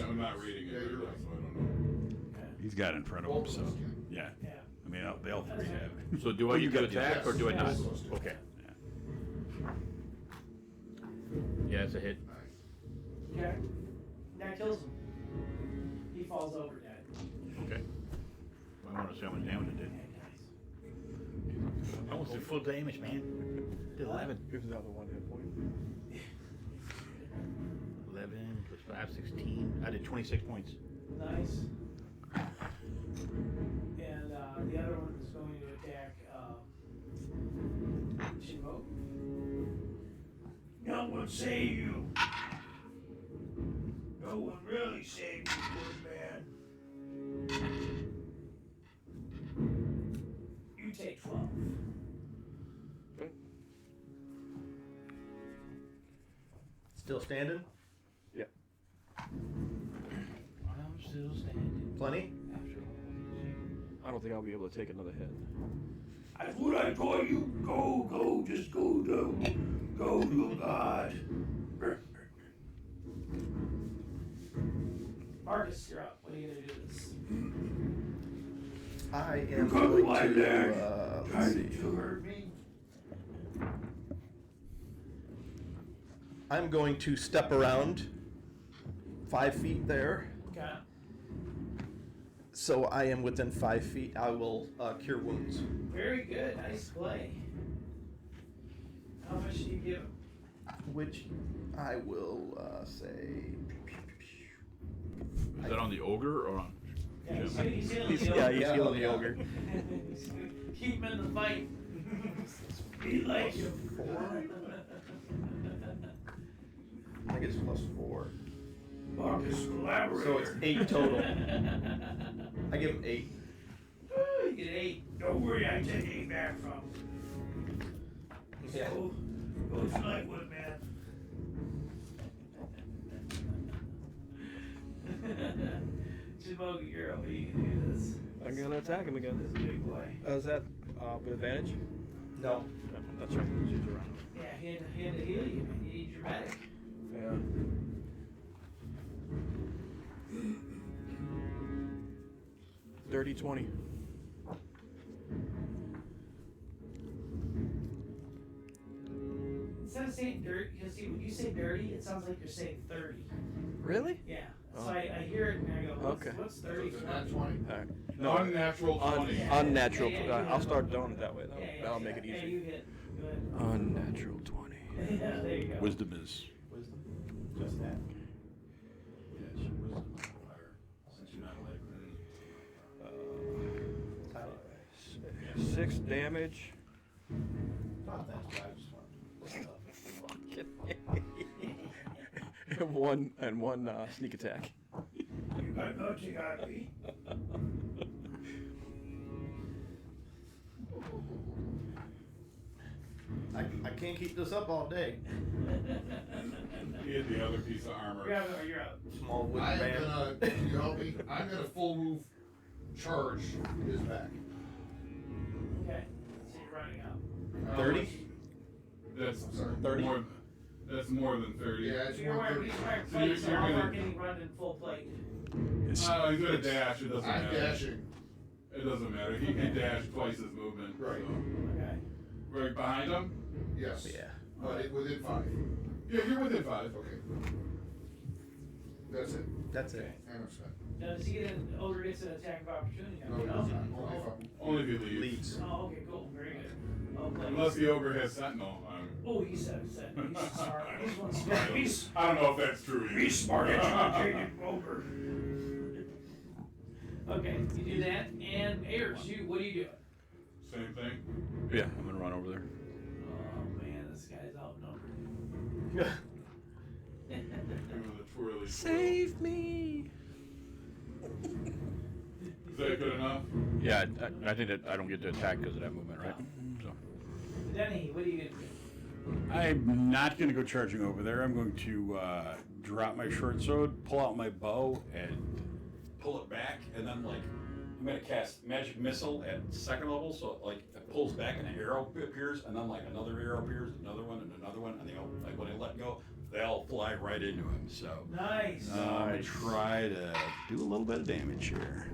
I'm not reading it, Yeah, right you're now, right. so I don't know. He's got it in front of him, Both so. of us can. Yeah. Yeah. I mean, they all three have it. So do I you get to got the attack or do I not? Yes. Yes. Okay. Yeah, it's a hit. Nice. Okay. That kills him. He falls over dead. Okay. I want to see how much damage it did. I almost did full damage, man. Did 11. Gives another 1 hit point. 11 plus 5, 16. I did 26 points. Nice. And the other one is going to attack Shinmo. No one save you. No one really saved you, good man. You take 12. Still standing? Yeah. Plenty? I don't think I'll be able to take another hit. That's what I told you. Go, just go, God. Marcus, you're up. What are you gonna do this? I You am come going like that. to, let's Trying see. to hurt me. I'm going to step around 5 feet there. Okay. So I am within 5 feet. I will cure wounds. Very good. Nice play. How much do you give him? Which I will say. Is that on the ogre or on? Yeah, he's healing He's, the yeah, ogre. he's healing the ogre. Keep him in the fight. Be like you. 4. I think it's plus 4. Marcus, collaborator. So it's 8 total. I give him 8. You get 8. Don't worry, I take 8 back from. Yeah. Goes like wood, man. Jamogi girl, you can do this. I'm gonna attack him again. This is a big boy. Is that with advantage? No. No, that's right. She's around. Yeah, he had to heal you, man. You need dramatic. Yeah. Dirty 20. Instead of saying dirt, because see, when you say dirty, it sounds like you're saying 30. Really? Yeah. So Oh. I hear it and I go, what's, Okay. what's So 30? it's a nat 20. All right. Unnatural 20. Yeah. Unnatural. Yeah, yeah, I'll start doing it that way. Though. Yeah, yeah, That'll yeah. make it Yeah, easy. you hit. Go ahead. Unnatural 20. Yeah, there you go. Wisdom is. Wisdom. Just that. Uh, 6 damage. Oh, thanks, I just and one sneak attack. You got nuts, you got me. I can't keep this up all day. He had the other piece of armor. You're out. Small wooden I am man. gonna, can you help me? I'm gonna full move charge his back. Okay. So you're running out. 30? That's I'm sorry. 30? more. That's more than 30. Yeah, it's So you're wearing, 130. he's wearing So you're- plates, so you're how far gonna- can he run in full plate? It's, He's gonna dash. It doesn't I'm matter. dashing. It doesn't matter. He can dash twice his movement. Right. So. Okay. Right behind him. Yes. Yeah. But within 5. Yeah, you're within 5. Okay. That's it. That's it. And I'm set. Now, does he get an ogre gets an attack of opportunity? No, it does not. Only if I'm. Only if he leaves. Leads. Oh, okay, cool. Very good. Oh, please. Unless the ogre has sentinel. Oh, he's smart. He's one smart. He's I don't know if that's true. Be smart, educated ogre. okay. You do that, and Ayers, what are you doing? Same thing. Yeah, I'm gonna run over there. Oh man, this guy's outnumbered. Give him the twirly. Save me. Is that good enough? Yeah, I think that I don't get to attack because of that movement, right? So. Denny, what are you gonna do? I'm not going to go charging over there. I'm going to drop my short sword, pull out my bow, and pull it back, and then I'm going to cast magic missile at 2nd level, so it pulls back and an arrow appears, and then another arrow appears, another one, and they all, when I let go, they all fly right into him. So Nice. I'm going to try to do a little bit of damage here.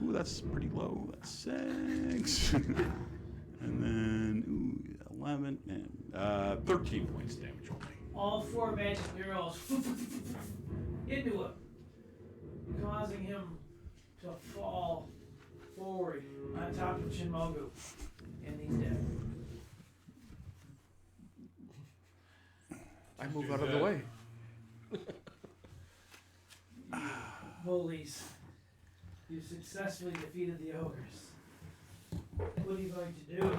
Ooh, that's pretty low. That's 6. And then 11 and 13 points damage only. All 4 magic arrows into him, causing him to fall forward on top of Chinmogu, and he's dead. I move out of the way. Bullies, you successfully defeated the ogres. What are you going to do?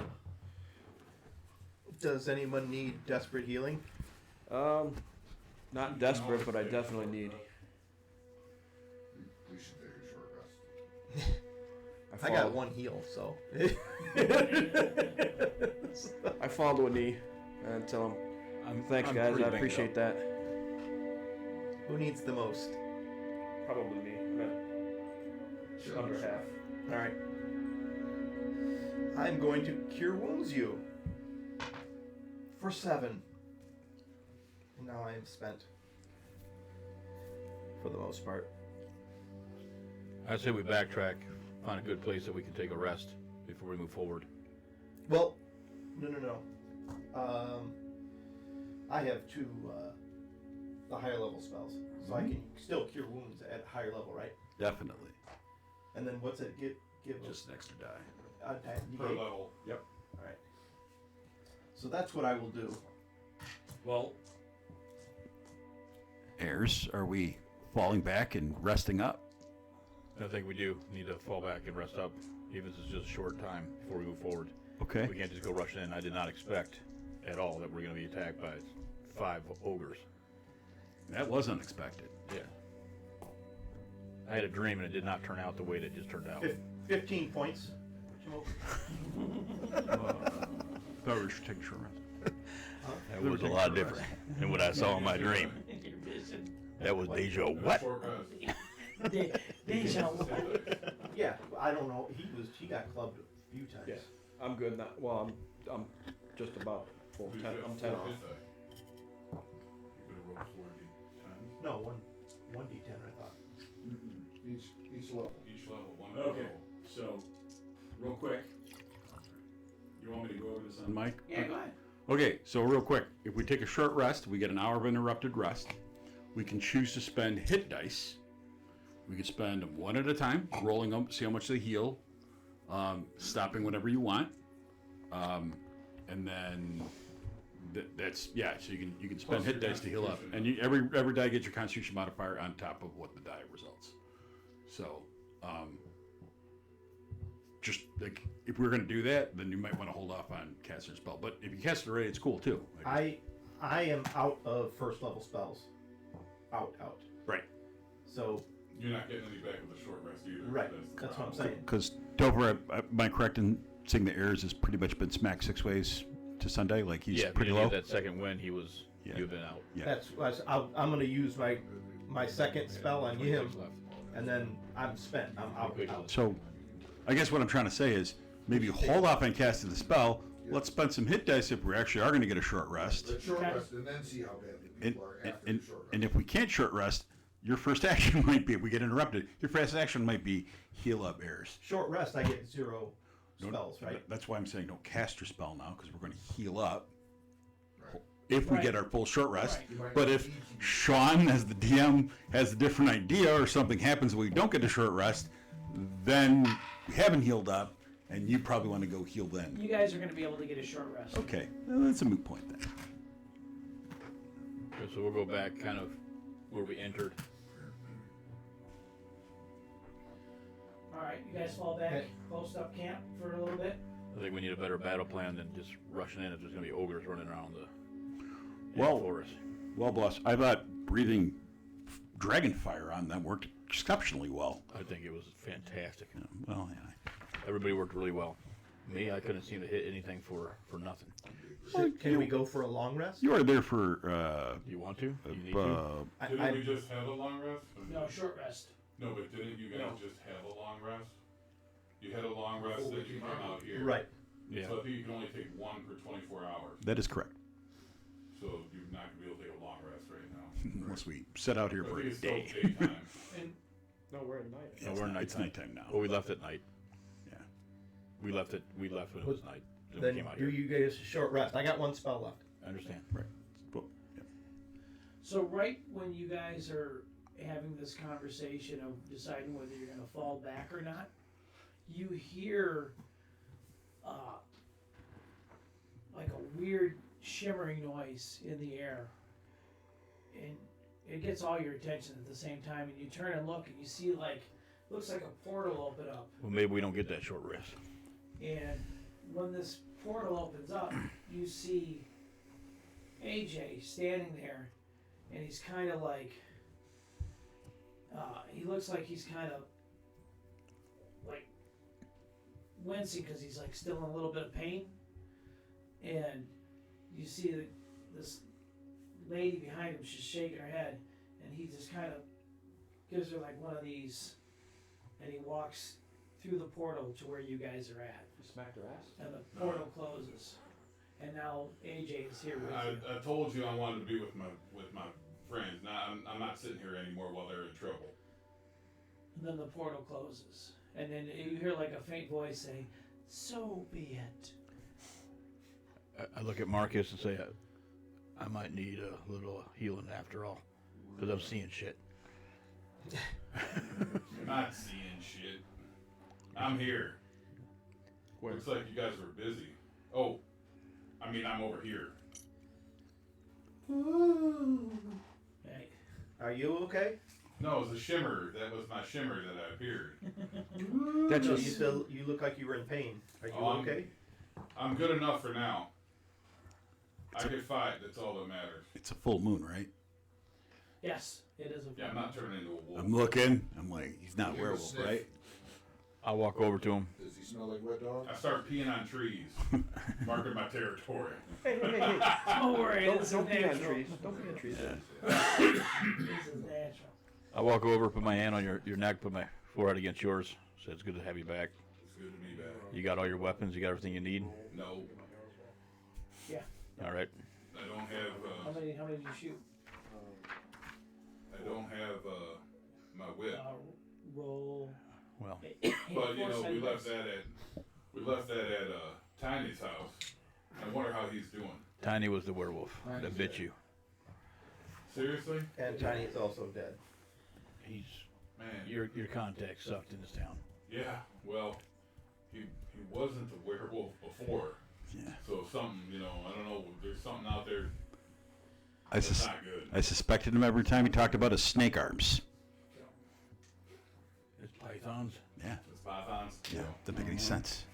Does anyone need desperate healing? Not desperate, but I definitely need. We should take a short rest. I got 1 heal, so. I fall to a knee and tell him, thanks guys, I appreciate that. Who needs the most? Probably me. under half. All right. I'm going to cure wounds you for 7. And now I am spent. For the most part. I say we backtrack, find a good place that we can take a rest before we move forward. Well, no. I have 2 the higher level spells, so I can still cure wounds at higher level, right? Definitely. And then what's it give? Just an extra die. Per level. Yep. All right. So that's what I will do. Well, heirs, are we falling back and resting up? I think we do need to fall back and rest up, even if it's just a short time before we move forward. Okay. We can't just go rushing in. I did not expect at all that we're going to be attacked by 5 ogres. That was unexpected. Yeah. I had a dream and it did not turn out the way that it just turned out. 15 points. Thought we should take a short rest. That was a lot different than what I saw in my dream. That was deja what? Short rest. Deja. Yeah, I don't know. He got clubbed a few times. Yeah, I'm good now. Well, I'm just about full. Who's 10, got I'm 10 4 off. hit die? You could have rolled 4d10. No, one d10 I thought. Each level. Each level, 1 Okay. level. So, real quick. You want me to go over this on Mike? Yeah, go ahead. Okay, so real quick. If we take a short rest, we get an hour of interrupted rest. We can choose to spend hit dice. We can spend them 1 at a time, rolling them, see how much they heal, stopping whenever you want, and then that's So you can spend Plus hit your dice to heal up, constitution. and every die gets your Constitution modifier on top of what the die results. So, just like if we're gonna do that, then you might want to hold off on casting a spell. But if you cast it already, it's cool too. I am out of first level spells. Out. Right. So You're not getting any back with a short rest either. right, the that's what I'm problem. saying. Because Dover, am I correct in saying the heirs has pretty much been smacked 6 ways to Sunday? Like he's Yeah, pretty if you low. didn't get that second win, you'd have been out. Yeah. I'm going to use my second spell on him, 26 left. and then I'm spent. I'm out. So, I guess what I'm trying to say is maybe hold off on casting the spell. Let's spend some hit dice if we actually are going to get a short rest. Let's short Okay. rest and then see how badly And, people are after and, the short rest. and if we can't short rest, your first action might be, if we get interrupted, your first action might be heal up heirs. Short rest, I get 0 spells, right? That's why I'm saying don't cast your spell now, because we're going to heal up if we get our full short rest. Right. But if Sean, as the DM, has a different idea or something happens and we don't get a short rest, then we haven't healed up, and you probably want to go heal then. You guys are going to be able to get a short rest. Okay, well, that's a moot point then. Okay, so we'll go back kind of where we entered. All right, you guys fall back, Okay. post up camp for a little bit. I think we need a better battle plan than just rushing in if there's going to be ogres running around the Well- forest. Well, boss, I thought breathing dragon fire on them worked exceptionally well. I think it was fantastic. Well, yeah. Everybody worked really well. Me, I couldn't seem to hit anything for nothing. Can we go for a long rest? You were there for, Do you want to? Do you need to? Didn't we just have a long rest? No, short rest. No, but didn't you guys No. just have a long rest? You had a long rest that you came out here. Right. Yeah. So I think you can only take 1 per 24 hours. that is correct. So you're not going to be able to take a long rest right now. Unless we set out here I for think a it's still day. daytime. And No, we're at night. No, we're It's nighttime now. Well, we left at night. Yeah. We left when it was night. Then we Then came out do here. you guys a short rest? I got 1 spell left. I understand. Right. Well, yeah. so right when you guys are having this conversation of deciding whether you're going to fall back or not, you hear like a weird shimmering noise in the air, and it gets all your attention at the same time. And you turn and look, and you see looks like a portal open up. Well, maybe we don't get that short rest. And when this portal opens up, you see AJ standing there, and he's kind of like, he looks like he's kind of like wincing because he's like still in a little bit of pain. And you see this lady behind him, she's shaking her head, and he just kind of gives her like one of these and he walks through the portal to where you guys are at, You smacked her ass. and the portal closes. And now AJ is here with you. I told you I wanted to be with my friends. Now I'm not sitting here anymore while they're in trouble. And then the portal closes, and then you hear like a faint voice say, "So be it." I look at Marcus and say, I might need a little healing after all, because I'm seeing shit. You're not seeing shit. I'm here. Where? Looks like you guys were busy. Oh, I mean I'm over here. Hey, Are you okay? No, it was a shimmer. That was my shimmer that I appeared. That's No, just. you look like you were in pain. Are you I'm- okay? I'm good enough for now. I can fight. That's all that matters. It's a full moon, right? yes, it is a. Yeah, I'm not turning into a wolf. I'm looking. I'm like, he's not a Give a werewolf, sniff. right? I'll walk over to him. Does he smell like wet dog? I start peeing on trees, marking my territory. Hey. Don't worry, this is Don't be on natural. trees. Don't be on trees. This is natural. I walk over, put my hand on your neck, put my forehead against yours. Say it's good to have you back. It's good to be back. You got all your weapons. You got everything you need. No, Yeah. All right. I don't have. How many did you shoot? I don't have my whip. Roll. Well, But you know, we left that. that at Tiny's house. I wonder how he's doing. Tiny was the werewolf that bit you. Seriously, And Tiny is also dead. He's man. your contact sucked in this town. Yeah. Well, he wasn't a werewolf before. Yeah. So something, you know, I don't know. There's something out there I, that's sus- not good. I suspected him every time he talked about his snake arms. It's pythons. Yeah. It's pythons. Yeah. Doesn't make any sense.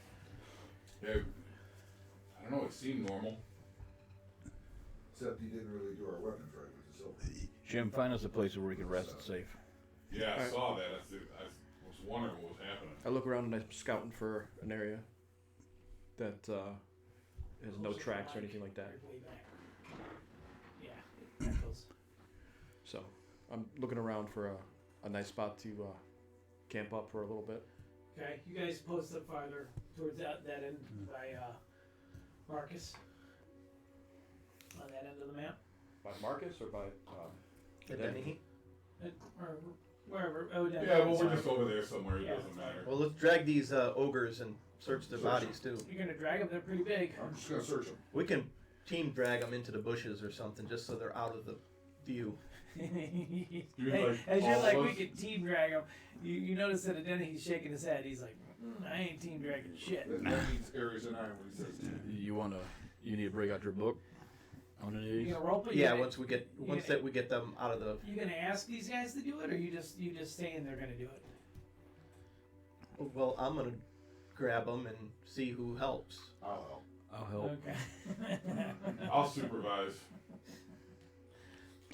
Yeah. I don't know. It seemed normal. Except he didn't really do our weapons right with the silver. Jim, find us a place where we can rest and safe. Yeah, I Alright. saw that. I was wondering what was happening. I look around and I'm scouting for an area that has no tracks or anything like that. Way back. Yeah, it goes. So I'm looking around for a nice spot to camp up for a little bit. Okay, you guys post up farther towards that end by Marcus. On that end of the map. By Marcus or by Denny? Or wherever. Oh, down Yeah, well, sorry. we're just over there somewhere. It Yeah, doesn't matter. Well, let's drag these ogres and search their bodies too. You're gonna drag them, they're pretty big. I'm just gonna search him. We can team drag them into the bushes or something, just so they're out of the view. Hey, like as you're all like, of we us? could team drag him. You notice that then he's shaking his head. He's like, I ain't team dragging shit. That means Aries and I when he says You need to break out your book on any of You these. gonna rope it? Yeah, You once we get we get them out of the. You gonna ask these guys to do it, or you just saying they're gonna do it? Well, I'm gonna grab them and see who helps. I'll help. I'll help. Okay. I'll supervise.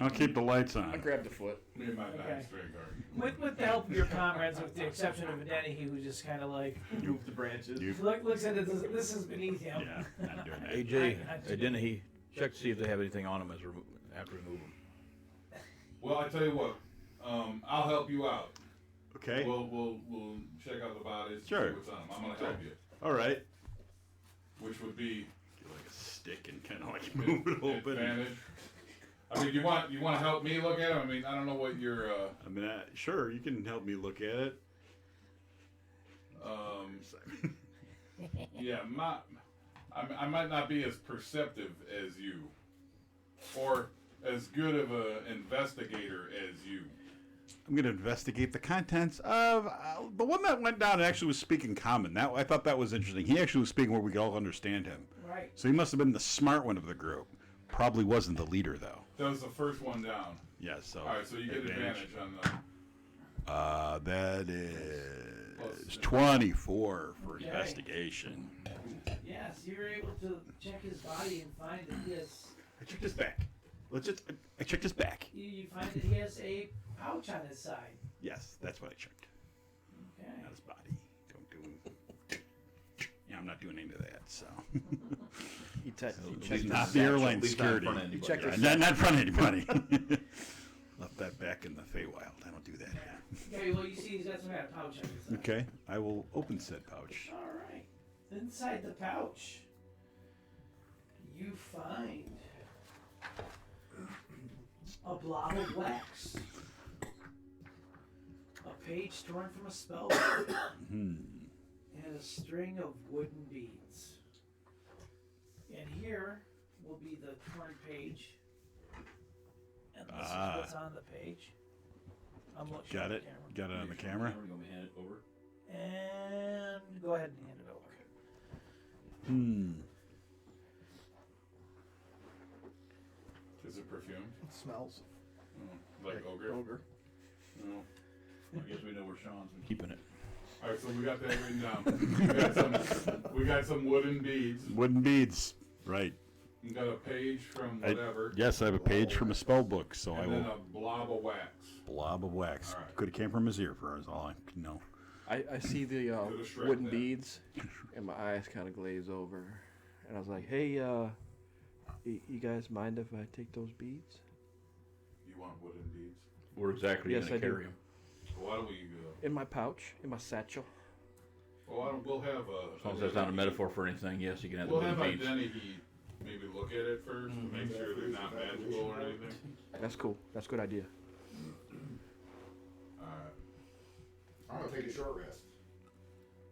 I'll keep the lights I on. grabbed the foot. Me and my Okay. 9 string guard. with the help of your comrades, with the exception of Denny, he was just kind of like Move the branches. looks at it. This is beneath him. Yeah, not doing that. AJ, didn't he check to see if they have anything on them as after we move them? Well, I tell you what. I'll help you out. Okay. We'll check out the bodies. Sure. See what's on 'em. I'm gonna help you, All right. which would be Like a stick and kind of like move it a little bit. advantage. I mean, you want to help me look at them? I mean, I don't know what your I mean, sure, you can help me look at it. yeah, I might not be as perceptive as you, or as good of an investigator as you. I'm going to investigate the contents of the one that went down. Actually, was speaking common. That I thought that was interesting. He actually was speaking where we could all understand him. Right. So he must have been the smart one of the group. Probably wasn't the leader though. That was the first one down. Yeah. So. All right, so you get advantage on the. That is 24 for Okay. investigation. Yes, you're able to check his body and find that he has. I checked his back. I checked his back. You find that he has a pouch on his side. Yes, that's what I checked. Okay. Not his body. Don't do. Yeah, I'm not doing any of that. So. He checked Not the airline security. He checked Yeah, his not in front of anybody. Left that back in the Feywild. I don't do that. Okay, well, you see he's got some kind of pouch on his side. Okay, I will open said pouch. All right. Inside the pouch, you find a blob of wax, a page torn from a spell book, and a string of wooden beads. And here will be the torn page, and this is what's on the page. I'm looking Got at it? the camera. Got it on the camera? You want me to hand it over? And go ahead and hand it over. Is it perfumed? It smells. Like ogre? Ogre. No. I guess we know where Sean's been keeping it. All right, so we got that written down. we got some wooden beads. Wooden beads. Right. We got a page from whatever. Yes, I have a page from a spell book, so I And then will. a blob of wax. Blob of wax. All right. Could have came from his ear for all I know. I see the Could've shredded wooden that. beads, and my eyes kind of glaze over. And I was like, hey, you guys mind if I take those beads? You want wooden beads? Where exactly Yes, are you I going do. to carry them? Well, why don't we? In my pouch, in my satchel. Well, why don't, we'll have As long as that's not a metaphor for anything, yes, you can have We'll the have wooden beads. identity. Maybe look at it first to make sure they're not magical or anything. That's cool. That's a good idea. Alright. I'm gonna take a short rest.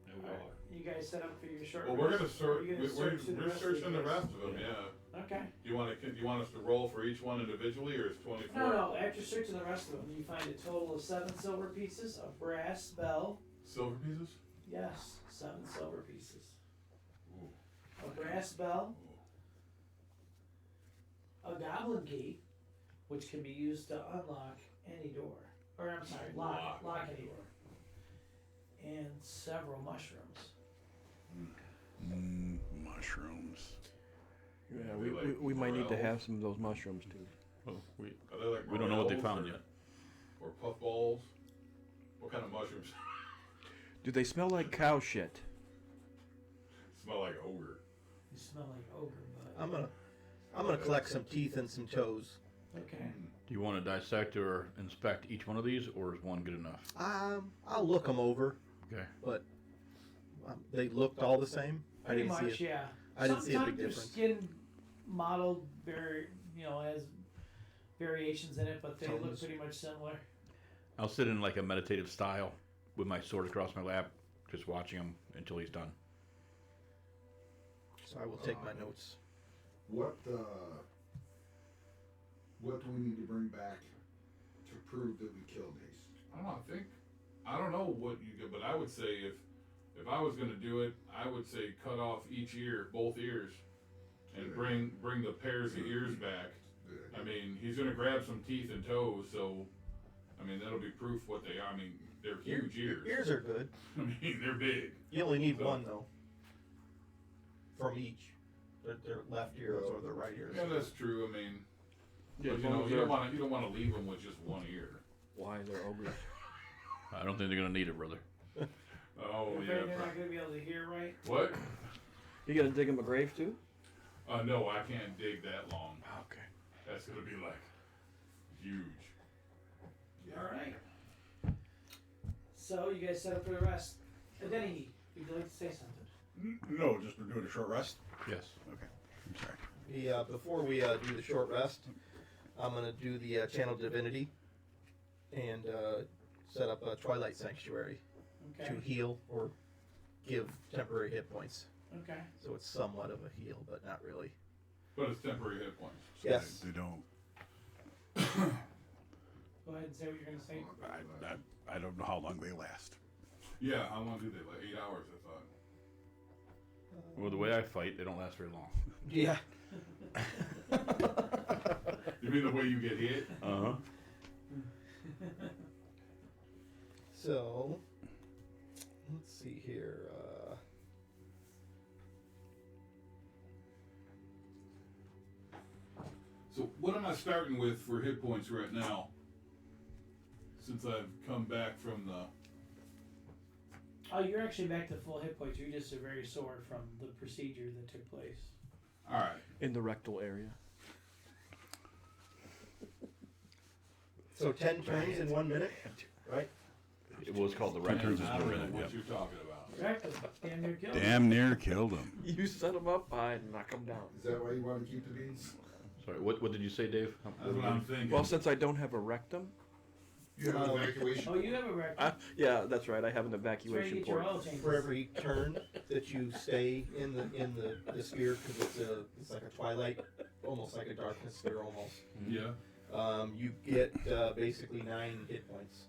Yeah, we all are. You guys set up for your short Well, we're rest? gonna sort. Are you We're, gonna search through the we're rest of searching the these? rest of them. Yeah. Okay. Do you want us to roll for each one individually, or is 24? No. After searching the rest of them, you find a total of 7 silver pieces, a brass bell. Silver pieces. Yes, 7 silver pieces. Ooh. A brass bell, a goblin key, which can be used to unlock any door. Or, I'm sorry, lock any door. And several mushrooms. Mushrooms. Yeah, Maybe like we might need to morels. have some of those mushrooms too. Well, Are they like we don't know what they morels found or, yet. Or puffballs? What kind of mushrooms? Do they smell like cow shit? Smell like ogre. You smell like ogre, but. I'm gonna collect some teeth and some toes. Okay. Do you want to dissect or inspect each one of these, or is one good enough? I'll look them over, Okay. but they looked all the same. Pretty I didn't much, see it. yeah. I didn't see a big Sometimes their difference. skin modeled has variations in it, but they look Tones. pretty much similar. I'll sit in like a meditative style with my sword across my lap, just watching him until he's done. So I will take my notes. What do we need to bring back to prove that we killed Ace? I don't know what you get, but I would say if I was gonna do it, I would say cut off each ear, both ears, and bring the pairs of ears back. Good I idea. mean, he's gonna grab some teeth and toes, so I mean that'll be proof what they are. I mean, they're huge ears. Ears are good. I mean, they're big. You only need So- one though. From each. Their left ears or their right ears. Yeah, that's true. I mean, Yeah, but as you long know, as you they're- don't want to leave them with just one ear. Why they're ogres? I don't think they're gonna need it, brother. Oh You're yeah. afraid they're not going to be able to hear right? What? You gonna dig him a grave too? No, I can't dig that long. Okay. That's gonna be like huge. All right. So you guys set up for the rest. Denny, would you like to say something? No, just we're doing a short rest. Yes. Okay. I'm sorry. Before we do the short rest, I'm gonna do the channel divinity and set up a Twilight Sanctuary Okay. to heal or give temporary hit points. Okay. So it's somewhat of a heal, but not really. But it's temporary hit points. So Yes. They don't. Go ahead and say what you're going to say. I don't know how long they last. Yeah, how long do they? Like 8 hours, I thought. Well, the way I fight, they don't last very long. Yeah. You mean the way you get hit? Uh huh. So let's see here. So what am I starting with for hit points right now? Since I've come back from the. Oh, you're actually back to full hit points. You're just very sore from the procedure that took place. All right. In the rectal area. So 10 turns in 1 minute, right? was called the 10 turns rectum. is I don't know minute, what yep. you're talking about. Exactly. Damn near killed. Damn near killed him. You set them up, I knock them down. Is that why you want to keep the beans? Sorry, what did you say, Dave? That's what I'm thinking. Well, since I don't have a rectum, You have an evacuation. Oh, you have a record. yeah, that's right. I have an That's where you evacuation get your port. oil changes. For every turn that you stay in the sphere, because it's like a twilight, almost like a darkness sphere almost. Yeah. You get basically 9 hit points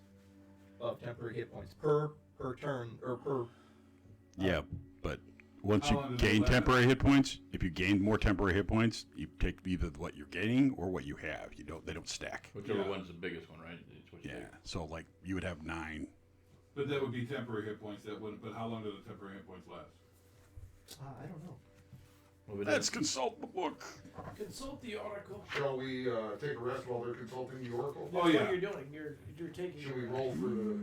of temporary hit points per turn or per. Yeah, but once How you long does it gain last? temporary hit points, if you gain more temporary hit points, you take either what you're gaining or what you have. They don't stack. Whichever Yeah. one's the biggest one, right? It's what you Yeah. take. So like you would have 9. But that would be temporary hit points. That wouldn't. But how long do the temporary hit points last? I don't know. Well, we Let's did- consult the book. Consult the oracle. Shall we take a rest while they're consulting the oracle? That's Oh, yeah. what you're doing. You're taking. Should we roll for the?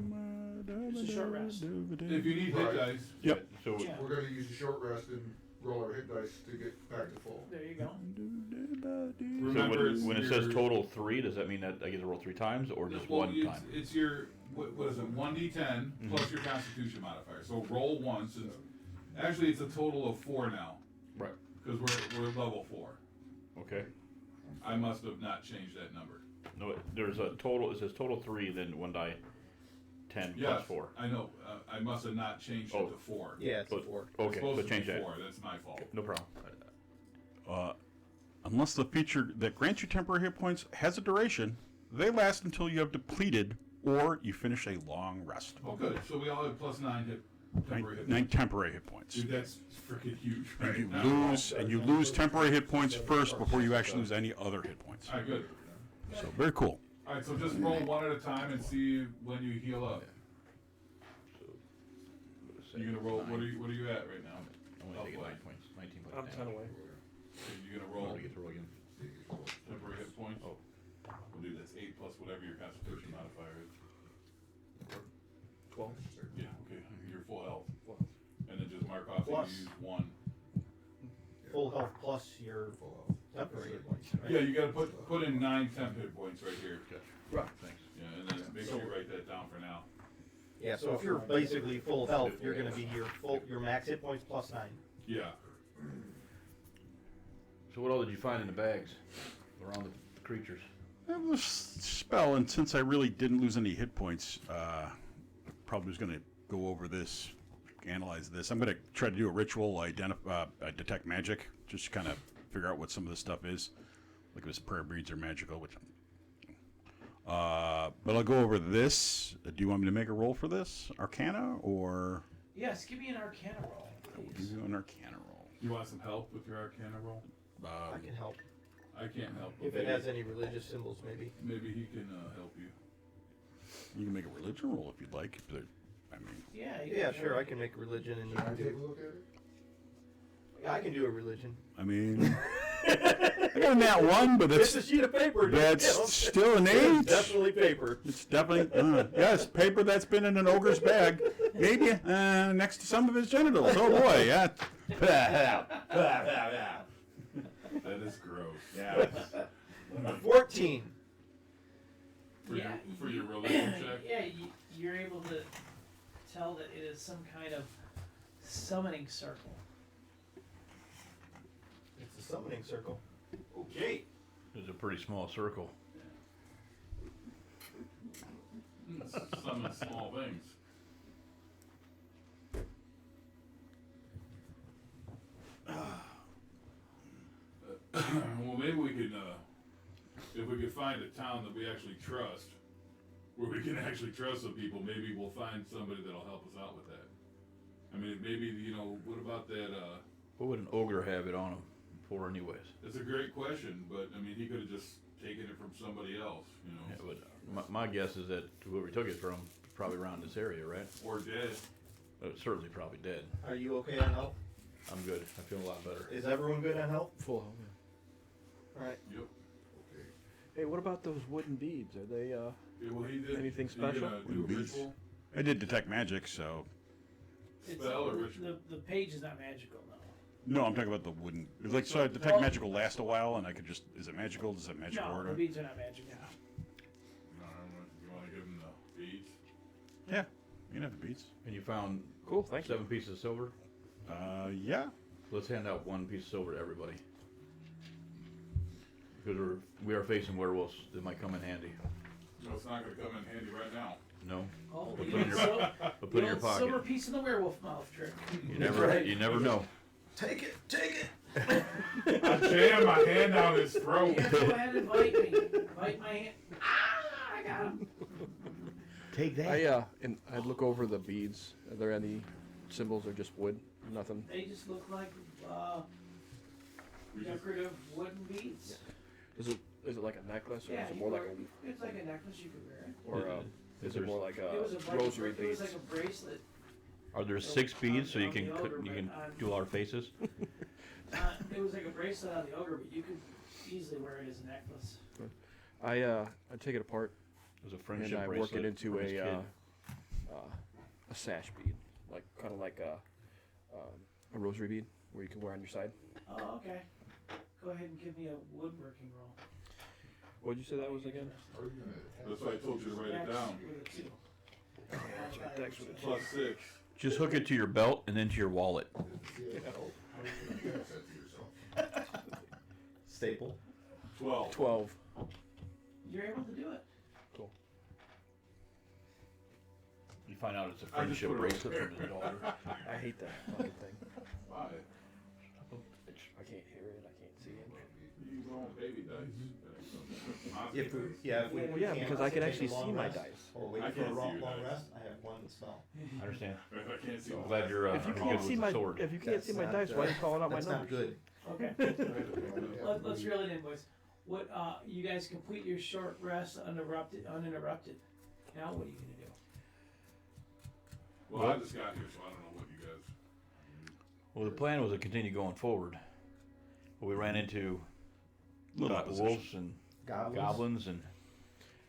It's a short rest. If you need hit Right. dice. Yep. So Yeah. We're going to use a short rest and roll our hit dice to get back to full. There you go. So Remember, it's when it says your- total 3, does that mean that I get to roll 3 times or just well, one time? It's your what is it? 1d10 plus your Constitution modifier. So roll once. And actually, it's a total of 4 now Right. because we're level 4. Okay. I must have not changed that number. No, there's a total. It says total 3, then 1 die 10 Yes, plus 4. I know. I must have not changed Oh. it to 4. Yeah, it's So- a 4. It's Okay, supposed so to change be that. 4. That's my fault. No problem. Unless the feature that grants you temporary hit points has a duration, they last until you have depleted or you finish a long rest. Oh, good. So we all have plus 9 hit temporary hit 9 points. temporary hit points. Dude, that's freaking huge. And Right you now. lose temporary hit points first before you actually lose any other hit points. All right, good. So very cool. All right, so just roll one at a time and see when you heal up. You're gonna roll. What are you at right now? I'm only taking 9 points. 19 points. I'm 10 away. You're gonna Roll. roll I get to roll again. temporary hit points. Oh. Well, dude, that's 8 plus whatever your Constitution modifier is. 12. Yeah. Okay. You're full health. Well, And then just mark off Plus. that you use 1. Full health plus your temporary hit points. Right? Yeah, you gotta put in 9 temp hit points right here. right. Thanks. Yeah, and then make sure you write that down for now. Yeah. So if you're basically full health, you're going to be your max hit points plus 9. Yeah. So what all did you find in the bags around the creatures? It was spell, and since I really didn't lose any hit points, probably was going to go over this, analyze this. I'm going to try to do a ritual, detect magic, just kind of figure out what some of this stuff is, like if it's prayer beads or magical. Which, but I'll go over this. Do you want me to make a roll for this, Arcana, or Yes, give me an Arcana roll, I will please. do an Arcana roll? You want some help with your Arcana roll? I can help. I can't help. but If it maybe- has any religious symbols, maybe. Maybe he can help you. You can make a religion roll if you'd like. I mean, Yeah. Yeah, sure. I can make a religion, and you Can I can take a do. look at it? I can do a religion. I mean, I got a nat 1, but It's it's a sheet of paper. dude. that's You know? still an It is 8. definitely paper. It's definitely, yes, paper that's been in an ogre's bag. Maybe next to some of his genitals. Oh boy, yeah. That is gross. Yeah. 14. For, Yeah, for your religion check? Yeah, you're able to tell that it is some kind of summoning circle. It's a summoning circle. Okay. It's a pretty small circle. Summon small things. Well, maybe we could, if we could find a town that we actually trust, where we can actually trust some people, maybe we'll find somebody that'll help us out with that. I mean, maybe, what about that, What would an ogre have it on him for, anyways? it's a great question, but, I mean, he could have just taken it from somebody else, Yeah, but my guess is that whoever he took it from is probably around this area, right? or dead. Certainly probably dead. Are you okay on health? I'm good. I feel a lot better. Is everyone good on health? Full health. All right. Yep. Hey, what about those wooden beads? Are they, Yeah, well, he did. Anything You gonna special? do a Beads. ritual? I did detect magic, so Spell or ritual? The page is not magical, no. no, I'm talking about the wooden. It's like, so I detect magical last a while, and I could just. Is it magical? Does it magical No, order? the beads are not magical. You want to give him the beads? Yeah. You can have the beads. And you found Cool, thank you. 7 pieces of silver. Yeah. Let's hand out 1 piece of silver to everybody. Because we are facing werewolves that might come in handy. No, it's not gonna come in handy right now. No, Oh, But the put in old, your- sil- but put the in your old pocket. silver piece in the werewolf mouth trick. You never know. Take it, take it. I jammed my hand down his throat. Here, go ahead and bite me. Bite my hand. Ah, I got him. Take that. I'd look over the beads. Are there any symbols or just wood? Nothing. They just look like decorative wooden beads. Is it like a necklace, or Yeah, is it you more like wear- a, it's like a necklace you could wear. or is it more like It was a a rosary It was beads? like a bracelet. Are there 6 beads so you can On the ogre, you can but, do our faces? It was like a bracelet on the ogre, but you could easily wear it as a necklace. I take it apart It was a and friendship I bracelet. work it into for his kid. a sash bead, like kind of like a rosary bead where you can wear on your side. Oh, okay. Go ahead and give me a woodworking roll. What did you say that was again? Are you gonna attack? That's why I told you to write it down. With a 2. Plus 6. Just hook it to your belt and then to your wallet. Yeah, how are you gonna attach that to yourself? Staple. 12. 12. You're able to do it. Cool. You find out it's a I just friendship put it bracelet right from his daughter. I hate that fucking thing. Why? I can't hear it. I can't see it. You use all baby dice. If we, yeah, if we Well, yeah, can't because I can take a actually long see my rest dice. Or wait I for a can't see long, your long dice. rest. I have one spell. I understand. I can't see. I'm glad you're If you good can't with see the my sword. if you can't That's see my not, dice, why are you calling out my That's numbers? not good. Okay. Let's reel it in, boys. What you guys complete your short rest uninterrupted. Now what are you gonna do? Well, I just got here, so I don't know what you guys. Well, the plan was to continue going forward, but we ran into Little opposition. wolves and goblins, and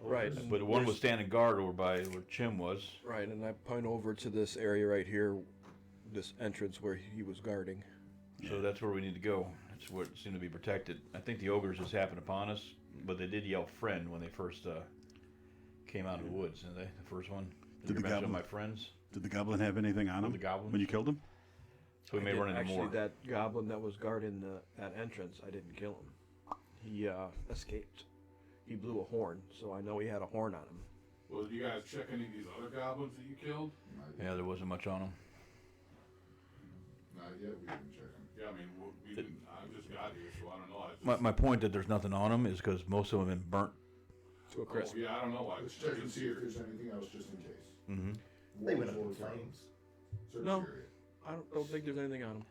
Right. but one was standing guard over by where Chim was. Right, and I point over to this area right here, this entrance where he was guarding. So that's where we need to go. That's what seemed to be protected. I think the ogres just happened upon us, but they did yell "friend" when they first came out of the woods. Didn't they? The first one. Did you the mention goblin- my friends? Did the goblin have anything on him The goblins? when you killed him? So we may I run did- into actually, more. that goblin that was guarding that entrance, I didn't kill him. He escaped. He blew a horn, so I know he had a horn on him. Well, did you guys check any of these other goblins that you killed? Yeah, there wasn't much on them. Not yet, we didn't check them. Yeah, I mean, we didn't, I just got here, so I don't know. I just, My point that there's nothing on them is because most of them have been burnt. To a crisp. Oh, yeah, I don't know. Let's check and see if there's anything else just in case. Mm-hmm. They went up in Wolves or flames. search No. area. I don't think there's anything on him.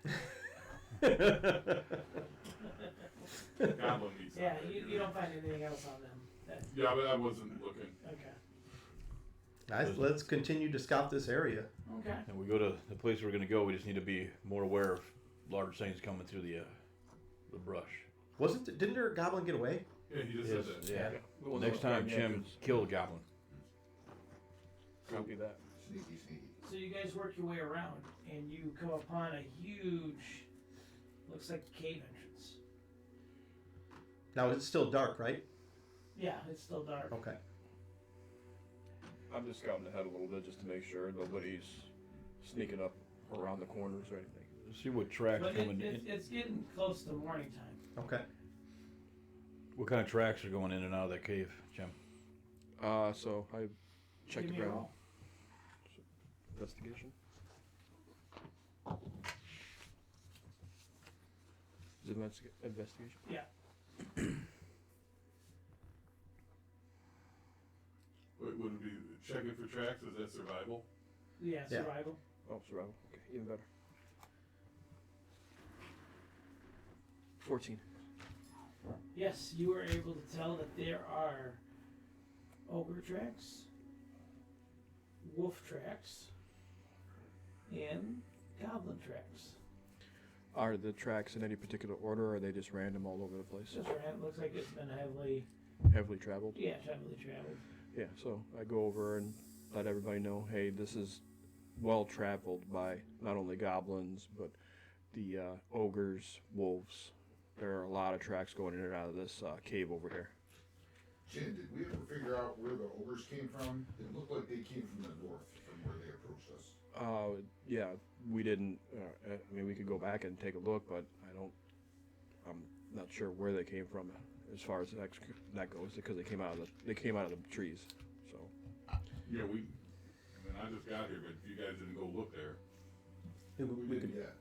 Goblin needs Yeah, something. you don't find anything else on them. Yeah, but I wasn't looking. Okay. Let's continue to scout this area. Okay. And we go to the place we're going to go. We just need to be more aware of large things coming through the brush. Didn't there a goblin get away? Yeah, he just said that. Yeah. Well, Next no, time, yeah, Chim, it's- kill a goblin. Copy that. Sneaky, sneaky. So you guys work your way around, and you come upon a huge, looks like cave entrance. Now it's still dark, right? Yeah, it's still dark. Okay. I'm just scouting ahead a little bit just to make sure nobody's sneaking up around the corners or anything. See what tracks But coming in. it's getting close to morning time. Okay. What kind of tracks are going in and out of that cave, Jim? So I checked Give the me a ground. roll. Investigation. Is it investigation? Yeah. Would it be checking for tracks? Is that survival? Yeah, Yeah. survival. Oh, survival. Okay, even better. 14. Yes, you were able to tell that there are ogre tracks, wolf tracks, and goblin tracks. Are the tracks in any particular order, or are they just random all over the place? Just ran, looks like it's been heavily Traveled? traveled. Yeah, so I go over and let everybody know, hey, this is well traveled by not only goblins, but the ogres, wolves. There are a lot of tracks going in and out of this cave over here. Chin, did we ever figure out where the ogres came from? It looked like they came from the north, from where they approached. Yeah, we didn't. I mean, we could go back and take a look, but I'm not sure where they came from as far as that goes, because they came out of the trees. So. Yeah, I just got here, but you guys didn't go look there.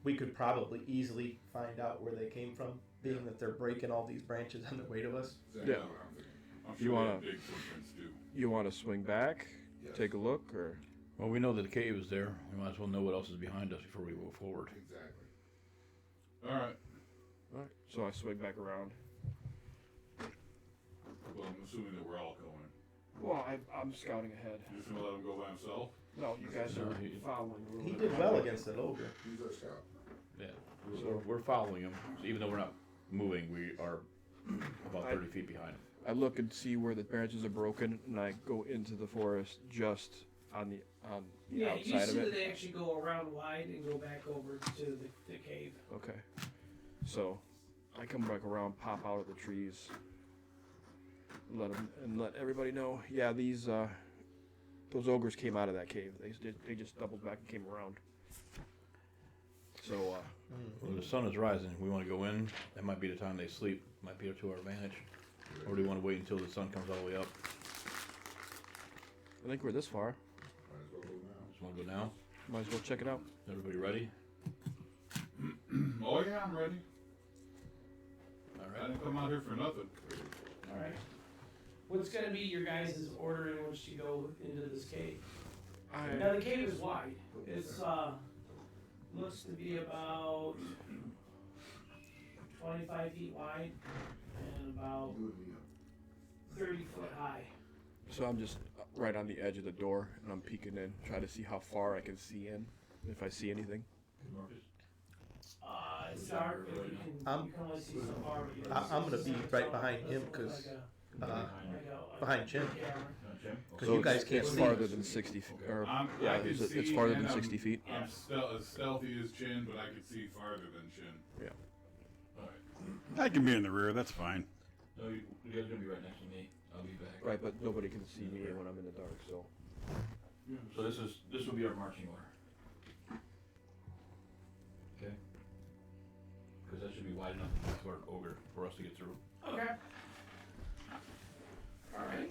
We could probably easily find out where they came from, being that they're breaking all these branches on the way to us. Exactly Yeah. what I'm thinking. I'm You sure wanna- they have big footprints too. You want to swing back, Yes. take a look, or? Well, we know that the cave is there. We might as well know what else is behind us before we move forward. Exactly. All right. All right. So I swing back around. Well, I'm assuming that we're all going. Well, I'm scouting ahead. You're just gonna let him go by himself? No, you guys are following. He did well against that ogre. He's our scout. Yeah, we're following him. So even though we're not moving, we are about 30 feet behind him. I look and see where the branches are broken, and I go into the forest just on the Yeah, you outside see of that it. they actually go around wide and go back over to the cave. Okay. So I come back around, pop out of the trees, let everybody know. Yeah, those ogres came out of that cave. They just doubled back and came around. So When the sun is rising, we want to go in. That might be the time they sleep. Might be to our advantage. Or do we want to wait until the sun comes all the way up? I think we're this far. Might as well go now. Just want to go now. Might as well check it out. Everybody ready? Oh yeah, I'm ready. All I right. didn't come out here for nothing. All right. What's going to be your guys' order in which to go into this cave? Now the cave is wide. It's looks to be about 25 feet wide and about You and me. 30 foot high. So I'm just right on the edge of the door, and I'm peeking in, try to see how far I can see in, if I see anything. It's dark, but you can only see so far. But you I'm gonna be right behind him, 'cause, behind Jim. Because So you guys it's can't see. farther than 60 feet. Or, I yeah, can it's see farther and than 60 feet. I'm as stealthy as Chin, but I can see farther than Chin. Yeah. All right. I can be in the rear. That's fine. No, you guys are gonna be right next to me. I'll be back. Right, but nobody can see me when I'm in the dark, so. So this will be our marching order. Okay. Because that should be wide enough for an ogre for us to get through. Okay. All right.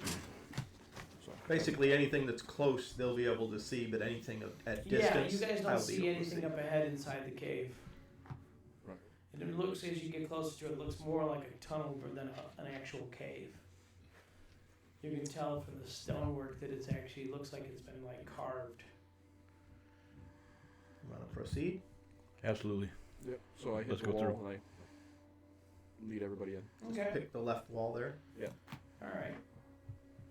Basically, anything that's close, they'll be able to see, but anything at Yeah, distance, you guys don't I'll be see able to anything up ahead inside the cave. Right. And it looks, as you get closer to it, it looks more like a tunnel than an actual cave. You can tell from the stonework that it's actually looks like it's been like carved. Want to proceed? Absolutely. Yep. So I hit Let's the go wall through. and I lead everybody in. Okay. Pick the left wall there. All right.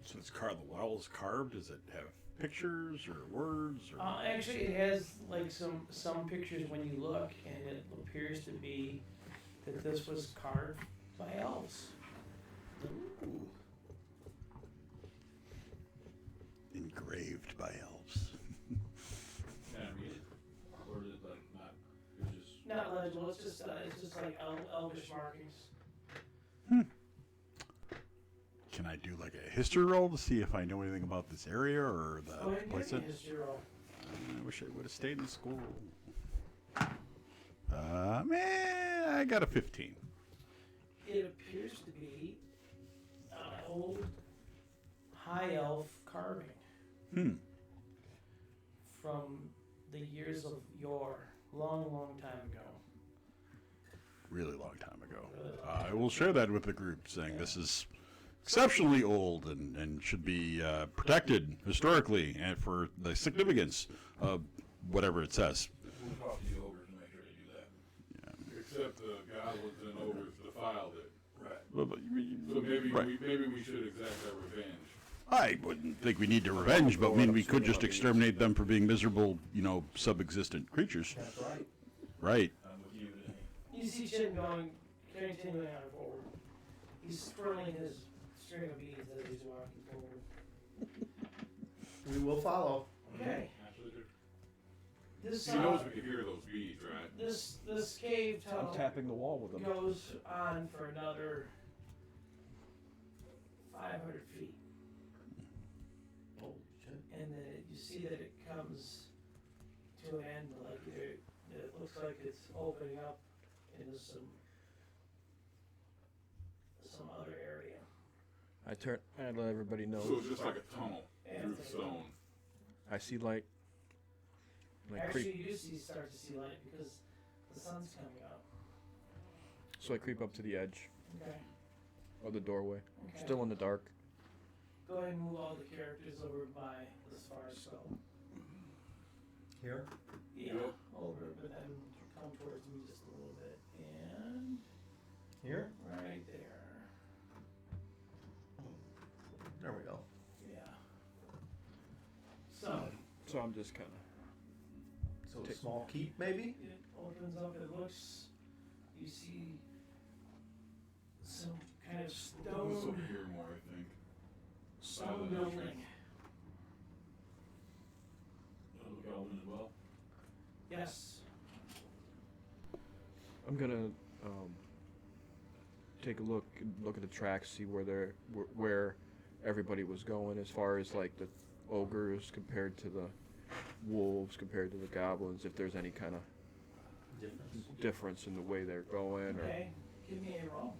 So it's the wall is carved. Does it have pictures or words? Or? Actually, it has like some pictures when you look, and it appears to be that this was carved by elves. Engraved by elves. Can I read it? Or is it like not? It's just. Not legible. It's just like elvish markings. Can I do like a history roll to see if I know anything about this area or the Oh, and place? give me a history roll. I wish I would have stayed in school. Man, I got a 15. It appears to be old high elf carving from the years of yore, long time ago. Really long time ago. I will share that with the group, saying this is exceptionally old and should be protected historically and for the significance of whatever it says. We'll talk to the ogres and make sure they do that. Except the goblins and ogres defiled it. Right. So maybe Right. we should exact our revenge. I wouldn't think we need to revenge, but I mean, we could just exterminate them for being miserable, sub-existent creatures. That's right. Right. I'm with you today. You see Chin continuing on forward. He's twirling his string of beads as he's walking forward. We will follow. Okay. Absolutely. This He knows we can hear those beads, right? this cave I'm tunnel tapping the wall with them. goes on for another 500 feet. Oh, shit. And then you see that it comes to an end, like it looks like it's opening up into some other area. I let everybody know. So it's just like a tunnel And through stone. I see light. And I actually, creep, you do start to see light because the sun's coming up. so I creep up to the edge Okay. of the doorway. Okay. Still in the dark. Go ahead and move all the characters over by the Spar skull. Here? Yeah, over, but then come towards me just a little bit. And Here? right there. There we go. Yeah. So, So I'm just kind of. So a small keep, maybe? it opens up, it looks, you see some kind of This over stone here more, I think. building. Look Alvin as well. Yes. I'm gonna take a look at the tracks, see where everybody was going, as far as like the ogres compared to the wolves, compared to the goblins, if there's any kind of difference in the way they're going. Or Okay, give me a roll.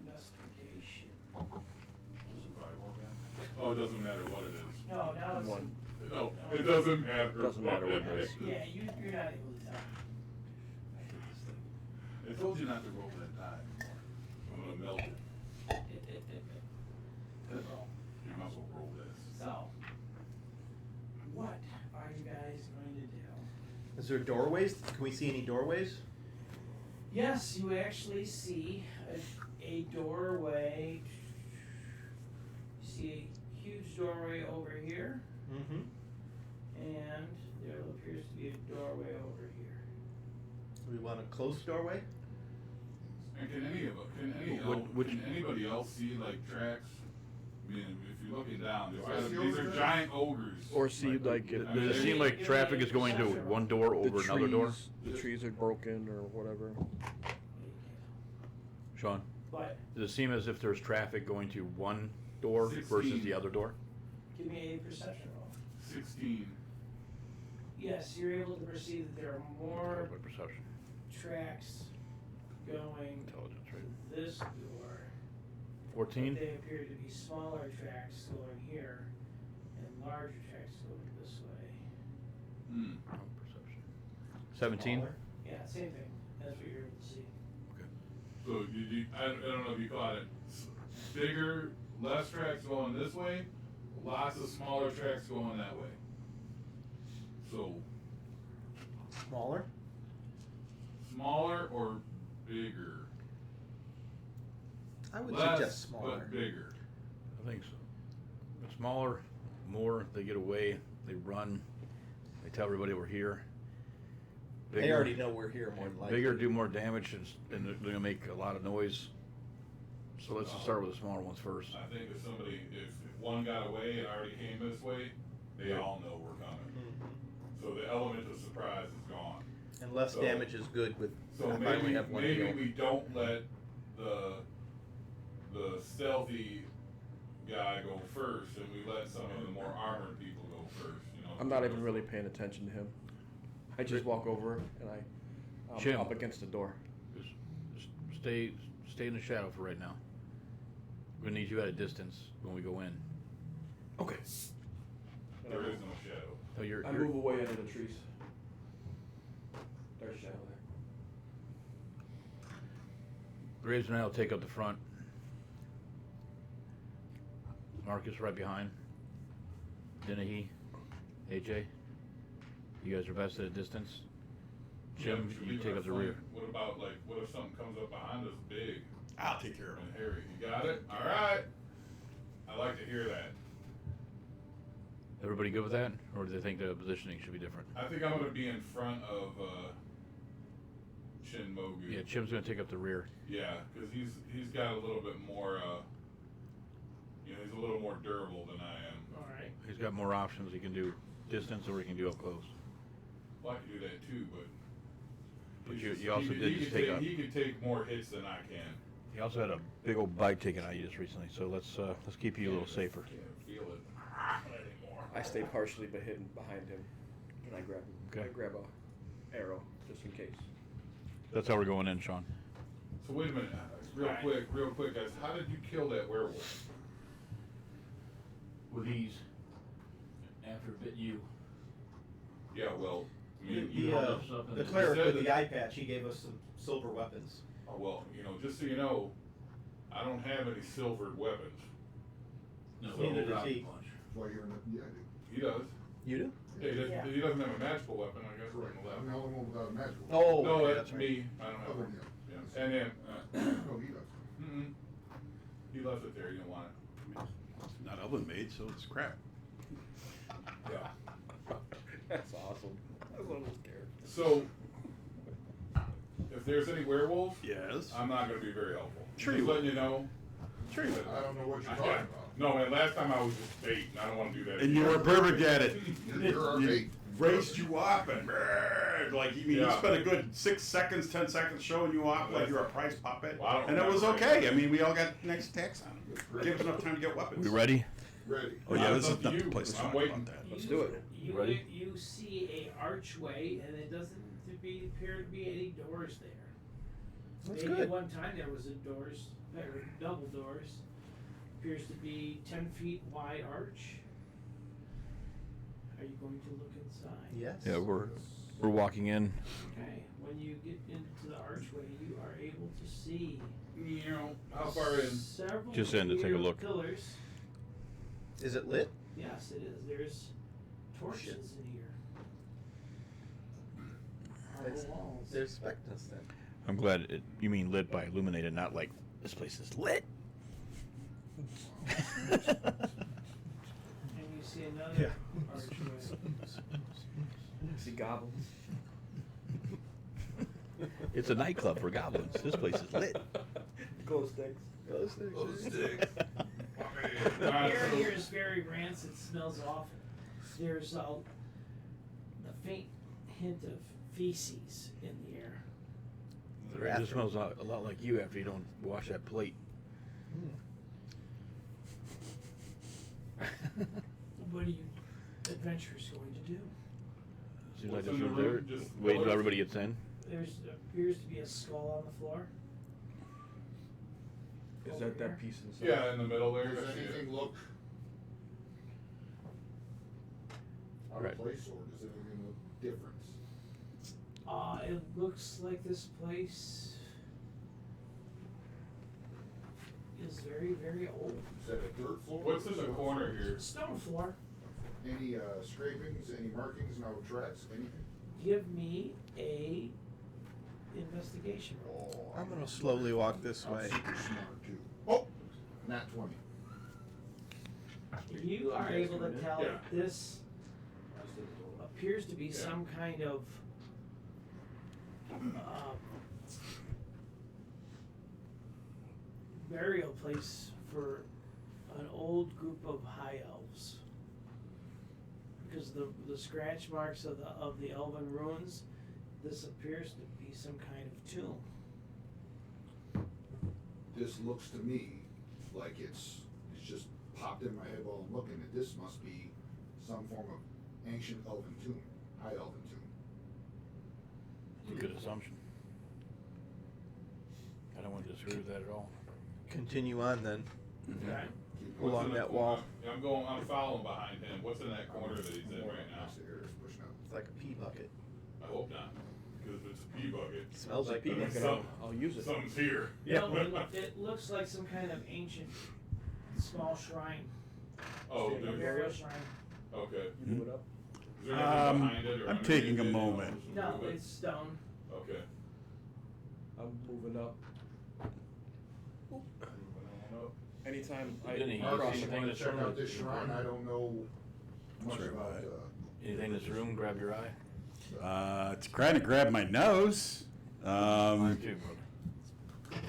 Investigation. Oh, it doesn't matter what it is. No, now it's. One. No, it doesn't matter. Doesn't matter what it is. Yeah, you're not able to tell. I told you not to roll that die. I'm gonna melt it. Good roll. You might as well roll this. So, what are you guys going to do? Is there doorways? Can we see any doorways? Yes, you actually see a doorway. You see a huge doorway over here, Mm-hmm. and there appears to be a doorway over here. Do we want a closed doorway? And can anybody else see like tracks? I mean, if you're looking down, these are giant ogres. Or see like if Does it seem like traffic is going to one door over another door? The trees are broken or whatever. Sean, But does it seem as if there's traffic going to one door versus 16. the other door? give me a perception roll. 16. Yes, you're able to perceive that there are more What perception? tracks going Intelligence, right? to this door. 14? They appear to be smaller tracks going here and larger tracks going this way. Hmm. Perception. 17? Smaller? Yeah, same thing. That's what you're able to see. So I don't know if you caught it. Bigger, less tracks going this way, lots of smaller tracks going that way. So Smaller? smaller or bigger? I would Less, suggest smaller. but bigger. I think so. The smaller, more, they get away, they run, they tell everybody we're here. They already know we're here more than likely. Bigger do more damage and they're gonna make a lot of noise. So let's just start with the smaller ones first. I think if one got away and already came this way, they all know we're coming. Mhm. So the element of surprise is gone. And less So- damage is good with. So I finally have one to maybe go. we don't let the stealthy guy go first, and we let some of the more armored people go first. You know. I'm not even really paying attention to him. I just walk over and I'm Jim. up against the door. Just stay in the shadow for right now. We're gonna need you at a distance when we go in. Okay. There is no shadow. So you're I move away into the trees. There's shadow there. Graves and I will take up the front. Marcus right behind. Dennehy, AJ. You guys are best at a distance. Jim, should you we take go up the front? rear. What about what if something comes up behind us big? I'll take care of And it. Harry, you got it? All right. I like to hear that. Everybody good with that? Or do they think the positioning should be different? I think I'm gonna be in front of Shin Mogu. Yeah, Chim's gonna take up the rear. Yeah, because he's got a little bit more. He's a little more durable than I am. All right. He's got more options. He can do distance or he can do up close. Well, I could do that too, but. But he's you also he did could just take take. a- He could take more hits than I can. He also had a big old bite taken out of you just recently, so let's keep you a little safer. Can't feel it anymore. I stay partially hidden behind him. And I grab Okay. I grab a arrow just in case. That's how we're going in, Sean. So wait a minute, real quick, guys. How did you kill that werewolf? With ease. After it bit you. Yeah, well, you The, know, the cleric said with the that- eye patch, he gave us some silver weapons. oh, well, just so you know, I don't have any silvered weapons. No, Neither does he. Well, you're in the, yeah, I do. He does. You do? Yeah, Yeah. he doesn't have a magical weapon, I guess. Correct. On the I'm left. the only one without a magical. Oh, No, okay, that's right. me. I don't have Other one. than you. Yeah. And then, No, he does. he left it there. He didn't want it. It's not oven made, so it's crap. Yeah. That's awesome. I love this character. So, if there's any werewolves, Yes. I'm not going to be very helpful. Sure Just you will. letting you know. Sure you will. I don't know what you're I- talking yeah. about. No, man. Last time I was just bait, and I don't want to do that. And you again. were perfect at it. You're our You bait. raised you up and like you Yeah. spent a good 6 seconds, 10 seconds showing you off like you're a prize puppet, Well, I don't and it was remember. okay. I mean, we all got next attacks on him. Give us enough time to get weapons. We ready? Ready. Oh yeah, Now this it's is up to not the you. place to I'm talk waiting. about that. Let's do it. You Ready? You see a archway, and it doesn't appear to be any doors there. That's Maybe good. at one time there was a doors, or double doors. Appears to be 10 feet wide arch. Are you going to look inside? Yes. Yeah, we're walking in. Okay. When you get into the archway, you are able to see How far in? several Just in to take a clear look. pillars. Is it lit? Yes, it is. There's torches in here. On That's- the walls. They're expecting us then. I'm glad you mean lit by illuminated, not like this place is lit. And you see another archway. See goblins. It's a nightclub for goblins. This place is lit. Glow sticks. Those sticks. The air here is very rancid, smells awful. There's a faint hint of feces in the air. It just smells a lot like you after you don't wash that plate. What are you adventurers going to do? Seems What's like in this the room there. room? Just Wait until doors? everybody gets in. There's appears to be a skull on the floor. Is that that piece inside? Yeah, in the middle there. Does I see it. anything look out Right. of place, or does anything look different? It looks like this place is very, very old. Is that a dirt floor? What's in the corner here? Stone floor. Any scrapings, any markings, no tracks, anything? Give me a investigation roll. Oh, I'm gonna slowly walk this I'm way. super smart too. Oh, nat 20. You are able to tell Yeah. that this appears to be some kind of burial place for an old group of high elves. Because the scratch marks of the elven ruins, this appears to be some kind of tomb. This looks to me like it's just popped in my head while I'm looking at this. Must be some form of ancient elven tomb, high elven tomb. It's a good assumption. I don't want to disagree with that at all. Continue on then. Okay. Keep What's Along in the that corner? wall. I'm following behind him. What's in that corner that he's in more right now? past the air is pushing out. It's like a pee bucket. I hope not, because if it's a pee bucket, Smells like pee Then bucket. some- I'll use it. something's here. No, it looks like some kind of ancient small shrine. Oh, A there's, burial shrine. okay. You move it up. Is there anything behind it or I'm underneath taking a it? moment. Just No, move it? it's stone. Okay. I'm moving up. Anytime I Any- cross anything Want to that's check from out the- this shrine? I don't know much Sorry about. about it. Anything in this room grab your eye? It's trying to grab my nose. Mine too, brother.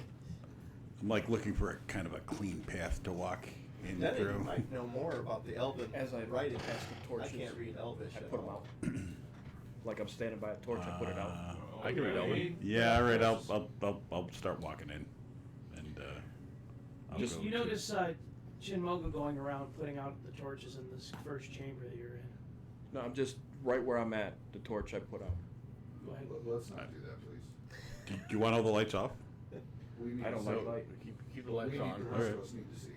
I'm like looking for a kind of a clean path to walk in Then you through. might know more about the elven As I writing. pass the I torches, can't read Elvish. I at put them all. out. Like I'm standing by a torch, I put it out. I can read Elven. Yeah, all right. I'll start walking in, and I'll Just- go You to- notice Shin Moga going around putting out the torches in this first chamber that you're in. No, I'm just right where I'm at, the torch I put out. Go ahead. Let's not do that, please. Do you want all the lights off? We need I don't to like see. light. Keep the We lights need, on. the rest of us need to see.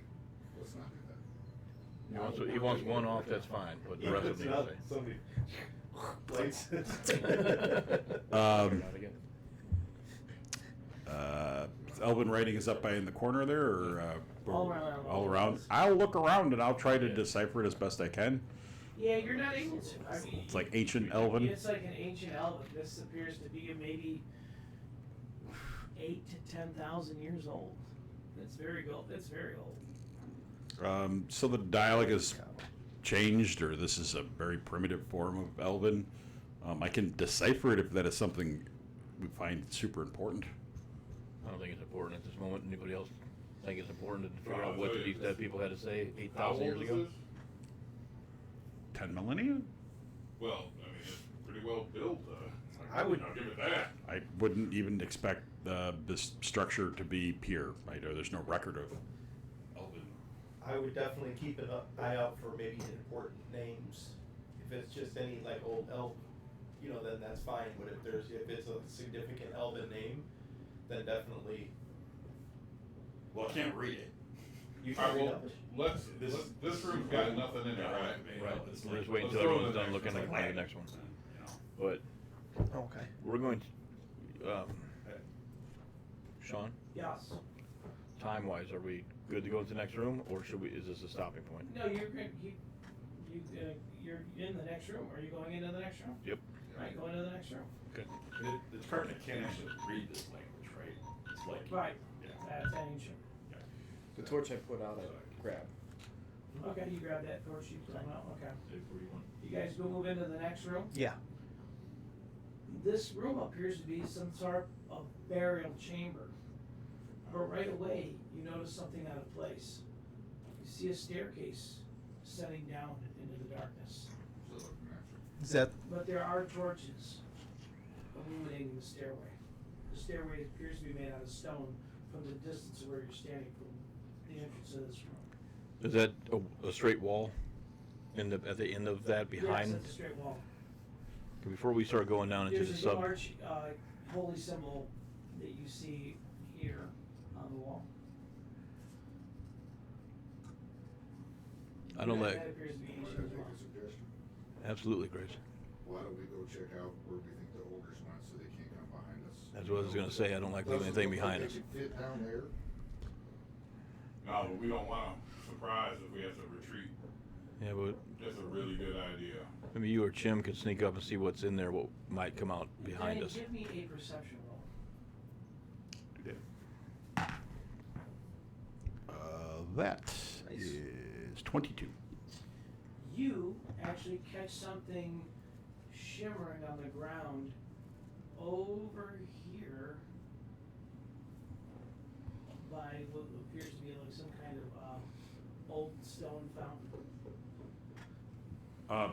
Let's not do that. He wants one off, that's fine, but the rest of them need to say. Lights. Not again. Elven writing is up by in the corner there, or All around. all around. I'll look around and I'll try to decipher it as best I can. Yeah, you're not able to. I mean, It's like ancient Elven. It's like an ancient Elven. This appears to be maybe 8 to 10,000 years old. It's very old. It's very old. So the dialect is changed, or this is a very primitive form of Elven. I can decipher it if that is something we find super important. I don't think it's important at this moment. Anybody else think it's important to figure out what these dead people had to say 8,000 years ago? 10 millennia? Well, I mean, it's pretty well built. I would- I'll give it that. I wouldn't even expect this structure to be pure. Right? There's no record of Elven. I would definitely keep an eye out for maybe important names. If it's just any like old elf, then that's fine. But if it's a significant elven name, then definitely Well, I can't read it. you All can right, read well, up. this room's got nothing in it, right? We're just waiting Let's until throw everyone's the done next looking one. at the next one. But Okay. we're going to, Sean, Yes. time-wise, are we good to go to the next room, or is this a stopping point? No, you're good. You're in the next room. Are you going into the next room? Yep. Right, going into the next room. The partner can't actually read this language, right? It's like Right. Yeah. That's ancient. The torch I put out, I grabbed. Okay, you grab that torch. You put them out. Okay. You guys go move into the next room. Yeah. This room appears to be some sort of burial chamber. But right away, you notice something out of place. You see a staircase setting down into the darkness. Still looking at you. Is that But there are torches illuminating the stairway. The stairway appears to be made out of stone from the distance of where you're standing from the entrance of this room. Is that a straight wall at the end of that behind? Yes, it's a straight wall. Before we start going down into There's the a sub, large holy symbol that you see here on the wall. I don't That like, appears to be Might I ancient as make well. a suggestion? absolutely, Grace. Why don't we go check out where we think the ogres went so they can't come behind us? That's what I was gonna say, I don't like leaving Doesn't anything look like behind they us. could fit down there. No, but we don't want to surprise if we have to retreat. Yeah, but That's a really good idea. maybe you or Chim could sneak up and see what's in there, what might come out behind Danny, us. give me a perception roll. That is 22. You actually catch something shimmering on the ground over here by what appears to be like some kind of old stone fountain. I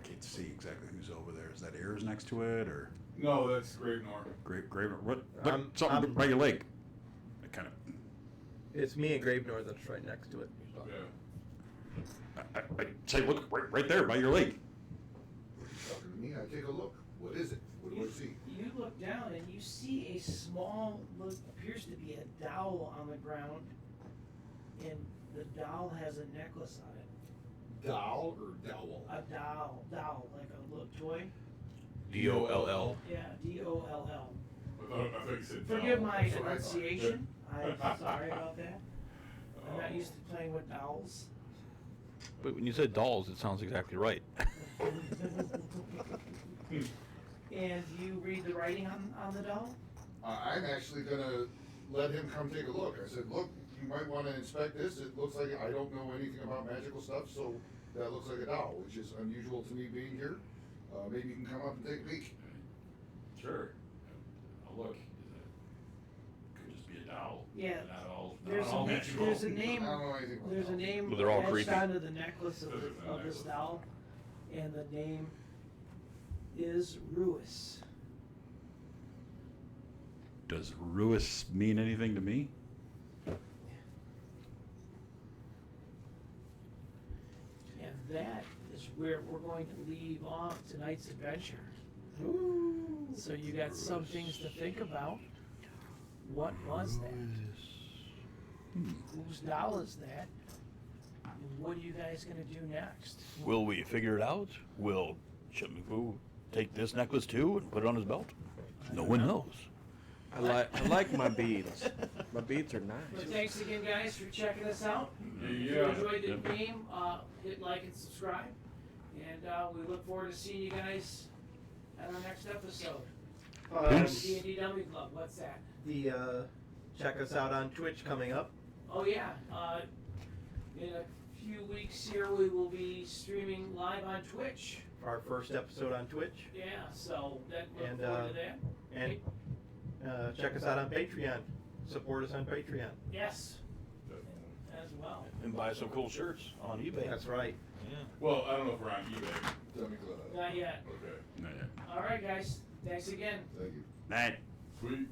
can't see exactly who's over there. Is that Ayers next to it, or No, that's Great North. Grave? What? Look, something I'm- by your leg. I kind of. it's me and Gravenor that's right next to it. Yeah. I say, look right there by your leg. Talking to me, I take a look. What is it? What do we see? You look down and you see a small, what appears to be a dowel on the ground, and the dowel has a necklace on it. Doll or dowel? A dowel, like a little toy. DOLL. Yeah, DOLL. I thought you said Forgive doll. my That's what I thought. enunciation. I'm sorry about that. I'm not used to playing with dowels. But when you said dolls, it sounds exactly right. And you read the writing on the doll? I'm actually gonna let him come take a look. I said, look, you might wanna inspect this. It looks like, I don't know anything about magical stuff, so that looks like a doll, which is unusual to me being here. Maybe you can come up and take a peek. Sure. I'll look. Could just be a dowel. Yeah. Not all. There's not all magical. there's a I name. don't know anything about There's a dolls. name Well, they're all etched creepy. onto the necklace of this doll, and the name is Ruis. Does Ruis mean anything to me? And that is where we're going to leave off tonight's adventure. So you got some things to think about. What was that? Whose doll is that? And what are you guys gonna do next? Will we figure it out? Will Chimifu take this necklace too and put it on his belt? No one knows. I like my beads. My beads are nice. But thanks again, guys, for checking us out. If you Yeah. enjoyed the game, hit like and subscribe. And we look forward to seeing you guys at our next episode. D&D Dummy Club, what's that? Check us out on Twitch coming up. Oh yeah, in a few weeks here we will be streaming live on Twitch. Our first episode on Twitch. Yeah, so look And, forward to that. And check us out on Patreon. Support us on Patreon. Yes, as well. And buy some cool shirts on eBay. That's right. Well, I don't know if we're on eBay. Dummy Club. Not yet. Okay. Not yet. All right, guys. Thanks again. Thank you. Night. Sweet.